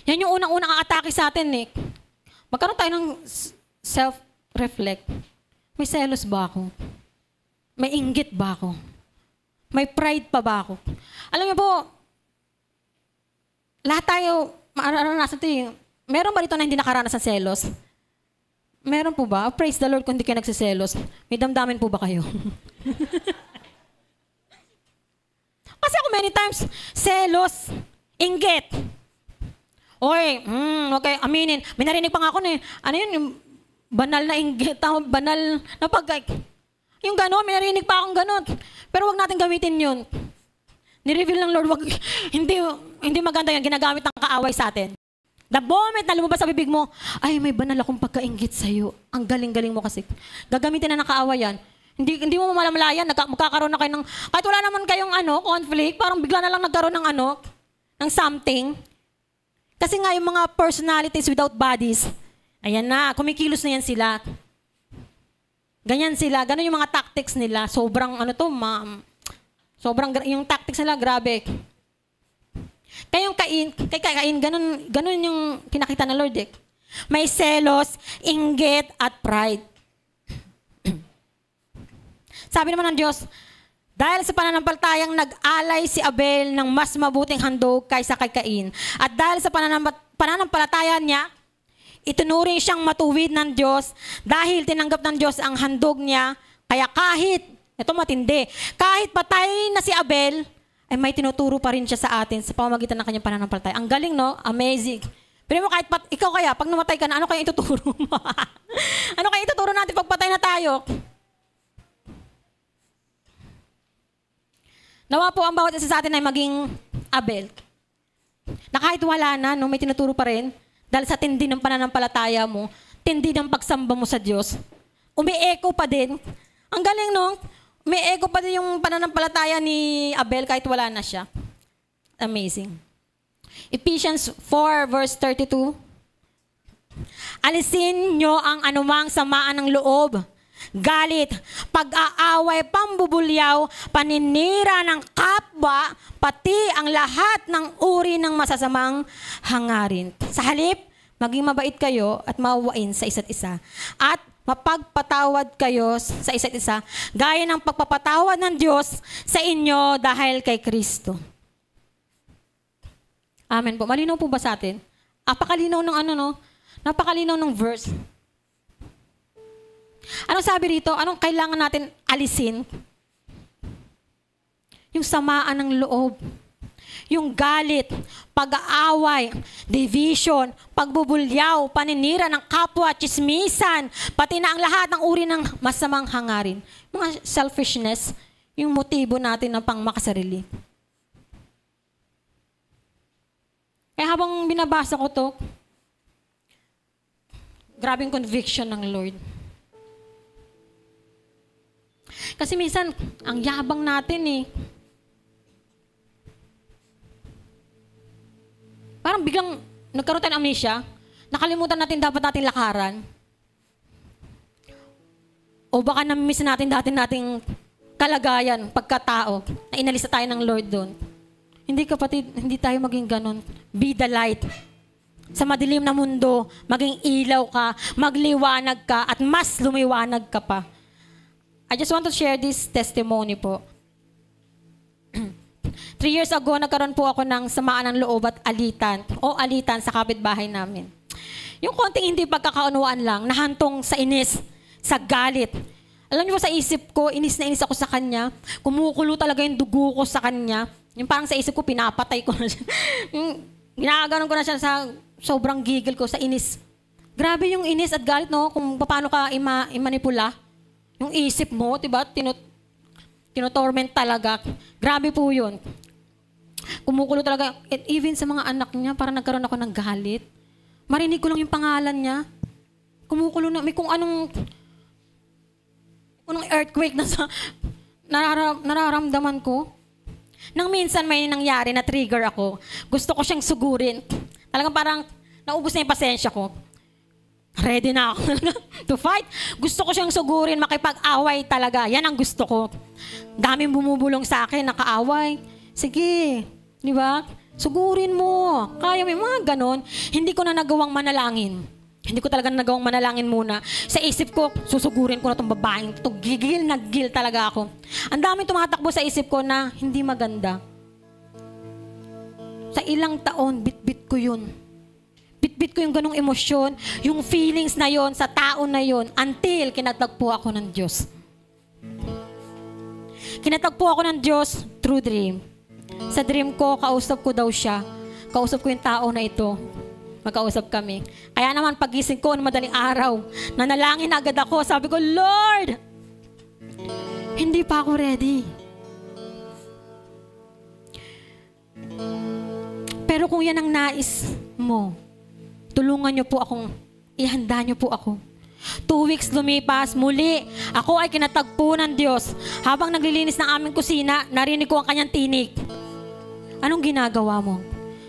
Yan yung unang-unang atake sa atin eh. Magkaroon tayo ng self-reflect. May selos ba ako? May inggit ba ako? May pride pa ba ako? Alam niyo po, lahat tayo, mararanasan ito eh. Meron ba dito na hindi nakaranas ng selos? Meron po ba? Praise the Lord kung hindi kayo nagsiselos. May damdamin po ba kayo? Kasi ako many times, selos, inggit. Oy, okay, aminin. May narinig pa nga ako na ano yun, yung banal na inggit, banal na yung gano'n, may narinig pa akong gano'n. Pero wag natin gamitin yun. Ni-reveal ng Lord, hindi maganda yan, ginagamit ng kaaway sa atin. The moment na lumabas sa bibig mo, ay may banal akong pagkainggit sa'yo. Ang galing-galing mo kasi. Gagamitin na ng kaaway yan. Hindi mo malamalayan, magkakaroon na kayo ng, kahit wala naman kayong conflict, parang bigla na lang nagkaroon ng ng something. Kasi nga yung mga personalities without bodies, ayan na, kumikilos na yan sila. Ganyan sila, ganun yung mga tactics nila. Sobrang yung tactics nila, grabe. Kaya yung kay Cain, ganun yung kinakita ng Lord eh. May selos, inggit, at pride. Sabi naman ng Diyos, dahil sa pananampalatayang nag-alay si Abel ng mas mabuting handog kaysa kay Cain, at dahil sa pananampalataya niya, itunuring siyang matuwid ng Diyos dahil tinanggap ng Diyos ang handog niya. Kaya ito matindi, kahit patay na si Abel, ay may tinuturo pa rin siya sa atin sa pamamagitan ng kanyang pananampalataya. Ang galing, no? Amazing. Pero mo kahit ikaw kaya, pag namatay ka na, ano kaya ituturo mo? Ano kaya ituturo natin pag patay na tayo? Nawa po ang bawat isa sa atin ay maging Abel. Na kahit wala na, no, may tinuturo pa rin. Dahil sa tindi ng pananampalataya mo, tindi ng pagsamba mo sa Diyos, umi-echo pa din. Ang galing, no? Umi-echo pa din yung pananampalataya ni Abel kahit wala na siya. Amazing. Ephesians 4 verse 32. Alisin nyo ang anumang samaan ng loob, galit, pag-aaway, pambubulyaw, paninira ng kapwa, pati ang lahat ng uri ng masasamang hangarin. Sa halip, maging mabait kayo at maawain sa isa't isa. At mapagpatawad kayo sa isa't isa, gaya ng pagpapatawad ng Diyos sa inyo dahil kay Kristo. Amen po. Malinaw po ba sa atin? Napakalinaw ng napakalinaw ng verse. Anong sabi rito? Anong kailangan natin alisin? Yung samaan ng loob. Yung galit, pag-aaway, division, pagbubulyaw, paninira ng kapwa, tsismisan, pati na ang lahat ng uri ng masamang hangarin. Mga selfishness, yung motibo natin na pang makasarili. Kaya habang binabasa ko to, grabing conviction ng Lord. Kasi minsan, ang yabang natin eh. Parang biglang nagkaroon tayo ng amnesia, nakalimutan natin dapat natin lakaran. O baka na-miss natin nating kalagayan, pagkatao, na inalisa tayo ng Lord doon. Hindi kapatid, hindi tayo maging ganon. Be the light. Sa madilim na mundo, maging ilaw ka, magliwanag ka, at mas lumiwanag ka pa. I just want to share this testimony po. 3 years ago, nagkaroon po ako ng samaan ng loob at alitan sa kapitbahay namin. Yung konting hindi pagkakaunawaan lang, nahantong sa inis, sa galit. Alam niyo po, sa isip ko, inis na inis ako sa kanya. Kumukulo talaga yung dugo ko sa kanya. Yung parang sa isip ko, pinapatay ko na siya. Yung ginaganon ko na siya sa sobrang gigil ko, sa inis. Grabe yung inis at galit, no? Kung paano ka imanipula. Yung isip mo, diba? Tinotorment talaga. Grabe po yun. Kumukulo talaga. And even sa mga anak niya, parang nagkaroon ako ng galit. Marinig ko lang yung pangalan niya. Kumukulo na. May kung anong earthquake na sa nararamdaman ko. Nang minsan may nangyari na trigger ako. Gusto ko siyang sugurin. Talagang parang naubos na yung pasensya ko. Ready na ako to fight. Gusto ko siyang sugurin, makipag-away talaga. Yan ang gusto ko. Daming bumubulong sa akin, nakaaway. Sige, di ba? Sugurin mo. Kaya may mga ganon. Hindi ko na nagawang manalangin. Hindi ko talaga nagawang manalangin muna. Sa isip ko, susugurin ko na itong babaeng. Ito, gigil na gigil talaga ako. Ang daming tumatakbo sa isip ko na hindi maganda. Sa ilang taon, bit-bit ko yun. Bit-bit ko yung ganong emosyon, yung feelings na yon sa tao na yon until kinatagpo ako ng Diyos. Kinatagpo ako ng Diyos through dream. Sa dream ko, kausap ko daw siya. Kausap ko yung tao na ito. Magkausap kami. Kaya naman pagising ko ng madaling araw, nanalangin agad ako. Sabi ko, Lord, hindi pa ako ready. Pero kung yan ang nais mo, tulungan niyo po akong, ihanda niyo po ako. 2 weeks lumipas, muli, ako ay kinatagpo ng Diyos. Habang naglilinis ng aming kusina, narinig ko ang kanyang tinig. Anong ginagawa mo?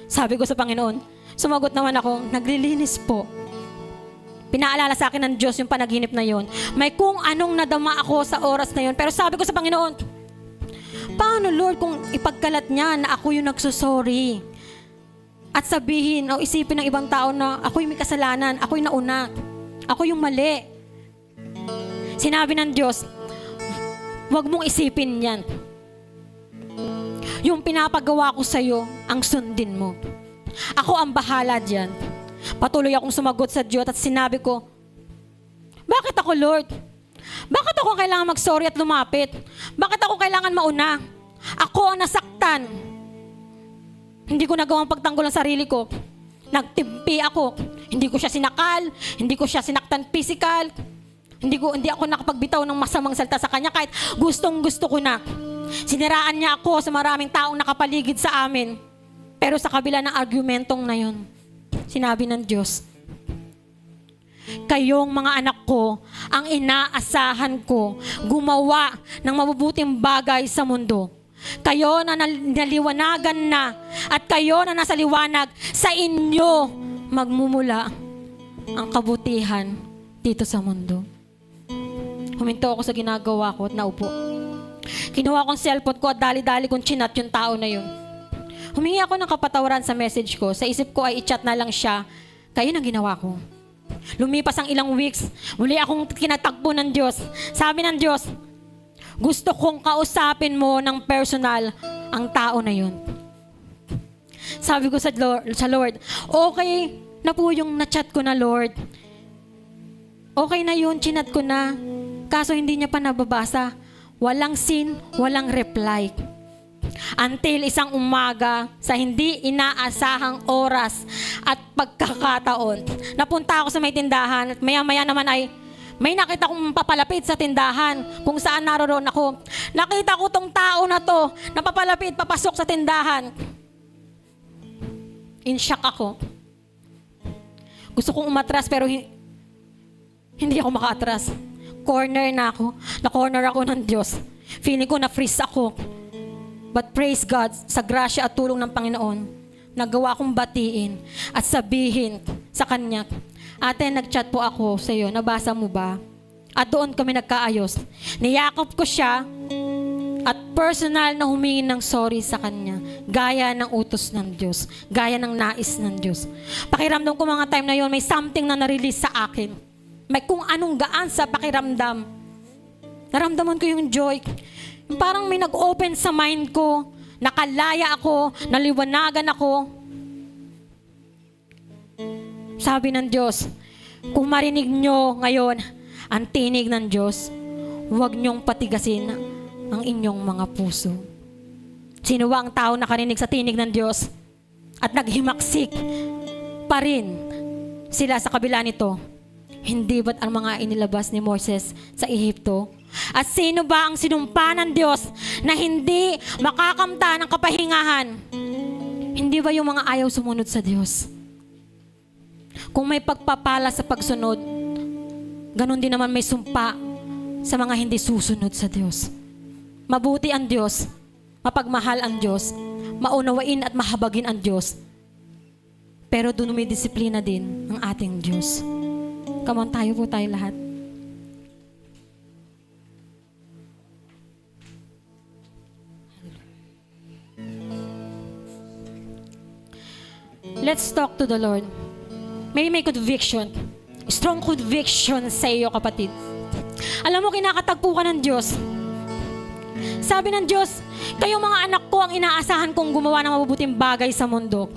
Sabi ko sa Panginoon, sumagot naman ako, naglilinis po. Pinaalala sa akin ng Diyos yung panaginip na yon. May kung anong nadama ako sa oras na yon. Pero sabi ko sa Panginoon, paano Lord kung ipagkalat niya na ako yung nagsusorry? At sabihin o isipin ng ibang tao na ako yung may kasalanan, ako yung nauna, ako yung mali. Sinabi ng Diyos, huwag mong isipin yan. Yung pinapagawa ko sa'yo, ang sundin mo. Ako ang bahala dyan. Patuloy akong sumagot sa Diyos at sinabi ko, bakit ako Lord? Bakit ako kailangan mag-sorry at lumapit? Bakit ako kailangan mauna? Ako ang nasaktan. Hindi ko nagawang pagtanggol ang sarili ko. Nagtimpi ako. Hindi ko siya sinakal. Hindi ko siya sinaktan physical. Hindi ako nakapagbitaw ng masamang salita sa kanya kahit gustong gusto ko na. Siniraan niya ako sa maraming taong nakapaligid sa amin. Pero sa kabila ng argumentong na yun, sinabi ng Diyos, kayong mga anak ko, ang inaasahan ko, gumawa ng mabubuting bagay sa mundo. Kayo na naliwanagan na at kayo na nasa liwanag, sa inyo magmumula ang kabutihan dito sa mundo. Huminto ako sa ginagawa ko at naupo. Kinuha ko ang cellphone ko at dali-dali kong chinat yung tao na yun. Humingi ako ng kapatawaran sa message ko. Sa isip ko ay i-chat na lang siya. Kaya ang ginawa ko. Lumipas ang ilang weeks, muli akong kinatagpo ng Diyos. Sabi ng Diyos, gusto kong kausapin mo ng personal ang tao na yun. Sabi ko sa Lord, okay na po yung na-chat ko na Lord. Okay na yun, chinat ko na. Kaso hindi niya pa nababasa. Walang sin, walang reply. Until isang umaga, sa hindi inaasahang oras at pagkakataon, napunta ako sa may tindahan at maya-maya naman ay may nakita kong papalapit sa tindahan kung saan naroon ako. Nakita ko tong tao na to, napapalapit, papasok sa tindahan. In shock ako. Gusto kong umatras pero hindi ako makaatras. Corner na ako. Na-corner ako ng Diyos. Feeling ko na-freeze ako. But praise God, sa grasya at tulong ng Panginoon, nagawa kong batiin at sabihin sa Kanya, Ate, nag-chat po ako sa iyo. Nabasa mo ba? At doon kami nagkaayos. Niyakap ko siya at personal na humingi ng sorry sa Kanya. Gaya ng utos ng Diyos. Gaya ng nais ng Diyos. Pakiramdam ko mga time na yon, may something na na-release sa akin. May kung anong gaan sa pakiramdam. Naramdaman ko yung joy. Parang may nag-open sa mind ko nakalaya ako, naliwanagan ako. Sabi ng Diyos, kung marinig nyo ngayon ang tinig ng Diyos, huwag nyong patigasin ang inyong mga puso. Sino ba ang tao nakarinig sa tinig ng Diyos at naghimaksik pa rin sila sa kabila nito? Hindi ba't ang mga inilabas ni Moses sa Ehipto? At sino ba ang sinumpa ng Diyos na hindi makakamta ng kapahingahan? Hindi ba yung mga ayaw sumunod sa Diyos? Kung may pagpapala sa pagsunod, ganun din naman may sumpa sa mga hindi susunod sa Diyos. Mabuti ang Diyos, mapagmahal ang Diyos, maunawain at mahabagin ang Diyos. Pero doon may disiplina din ang ating Diyos. Come on, tayo po tayo lahat. Let's talk to the Lord. May conviction. Strong conviction sa iyo, kapatid. Alam mo, kinakatagpo ka ng Diyos. Sabi ng Diyos, kayo mga anak ko ang inaasahan kong gumawa ng mabubuting bagay sa mundo.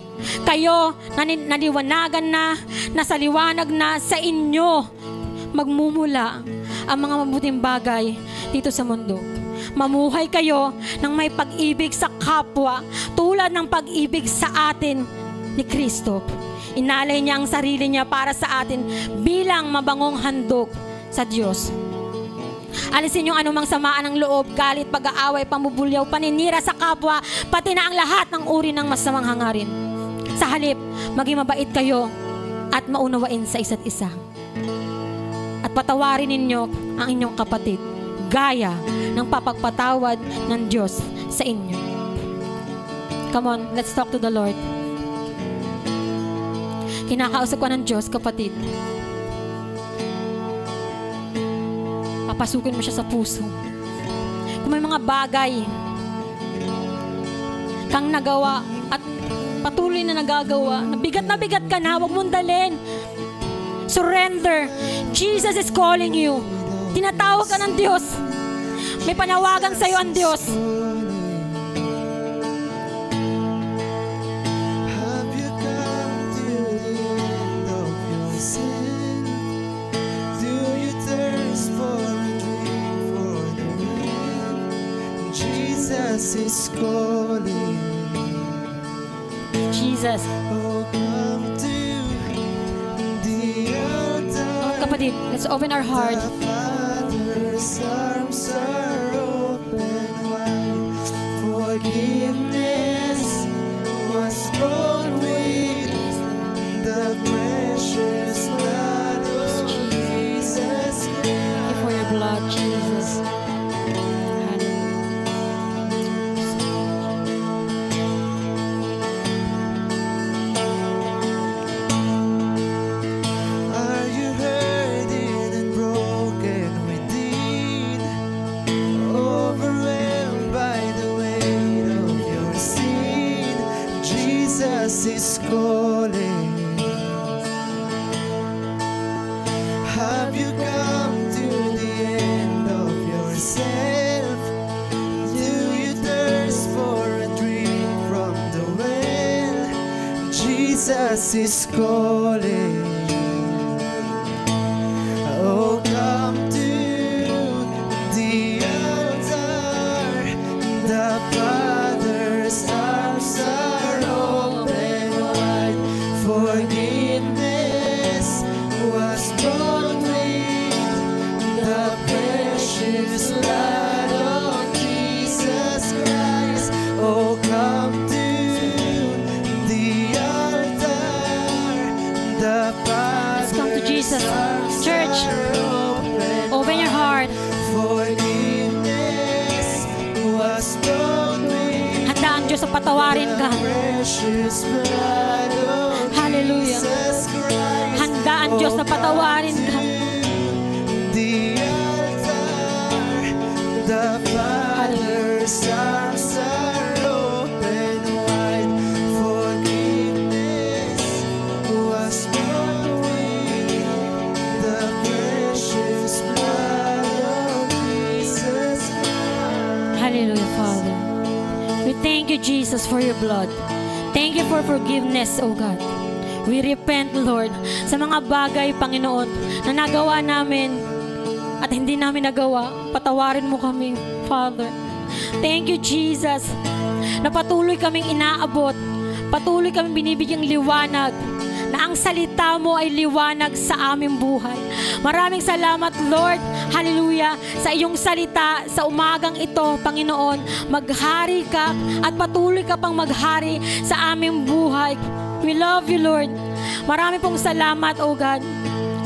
Kayo, naliwanagan na, nasa liwanag na sa inyo, magmumula ang mga mabubuting bagay dito sa mundo. Mamuhay kayo ng may pag-ibig sa kapwa, tulad ng pag-ibig sa atin ni Kristo. Inalay niya ang sarili niya para sa atin bilang mabangong handog sa Diyos. Alisin yung anumang samaan ng loob, galit, pag-aaway, pambubulyaw, paninira sa kapwa, pati na ang lahat ng uri ng masamang hangarin. Sa halip, maging mabait kayo at maunawain sa isa't isa. At patawarin ninyo ang inyong kapatid, gaya ng papagpatawad ng Diyos sa inyo. Come on, let's talk to the Lord. Kinakausap ko ng Diyos, kapatid. Papasukin mo siya sa puso. Kung may mga bagay kang nagawa at patuloy na nagagawa, na bigat ka na, huwag mong dalhin. Surrender. Jesus is calling you. Tinatawag ka ng Diyos. May panawagan sa iyo ang Diyos. Jesus is calling. Jesus. Oh, come to the altar. Kapatid, let's open our heart. The Father's arms are open wide. Forgiveness was brought with the precious blood of Jesus. Thank you for your blood, Jesus. Are you hurting and broken within? Overwhelmed by the weight of your sin? Jesus is calling. Have you come to the end of yourself? Do you thirst for a drink from the well? Jesus is calling. Oh, come to the altar. The Father's arms are open wide. Forgiveness was brought with the precious blood of Jesus Christ. Oh, come to the altar. The Let's come to Jesus. Church, open open your heart. Forgiveness was brought with Handa ang Diyos sa patawarin ka. precious blood of Hallelujah. Jesus Christ. Handa ang Diyos na patawarin ka. The altar, the Father's arms are open wide. Forgiveness was brought with the precious blood of Jesus Christ. Hallelujah, Father. We thank you, you, Jesus, for your blood. Thank you for forgiveness, O God. We repent, Lord, sa mga bagay, Panginoon, na nagawa namin at hindi namin nagawa. Patawarin mo kami, Father. Thank you, Jesus, na patuloy kaming inaabot, patuloy kaming binibigyang liwanag, na ang salita mo ay liwanag sa aming buhay. Maraming salamat, Lord, hallelujah, sa iyong salita sa umagang ito, Panginoon. Maghari ka at patuloy ka pang maghari sa aming buhay. We love you, Lord. Marami pong salamat, oh God,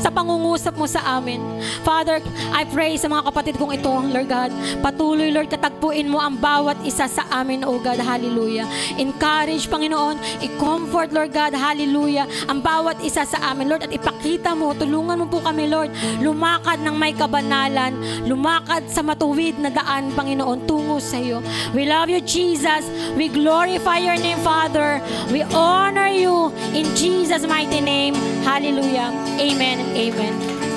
sa pangungusap mo sa amin. Father, I pray sa mga kapatid kong ito, Lord God, patuloy, Lord, katagpuin mo ang bawat isa sa amin, oh God, hallelujah. Encourage, Panginoon, i-comfort, Lord God, hallelujah, ang bawat isa sa amin, Lord, at ipakita mo, tulungan mo po kami, Lord, lumakad ng may kabanalan, lumakad sa matuwid na daan, Panginoon, tungo sa iyo. We love you, Jesus. We glorify your name, Father. We honor you in Jesus' mighty name. Hallelujah. Amen and amen.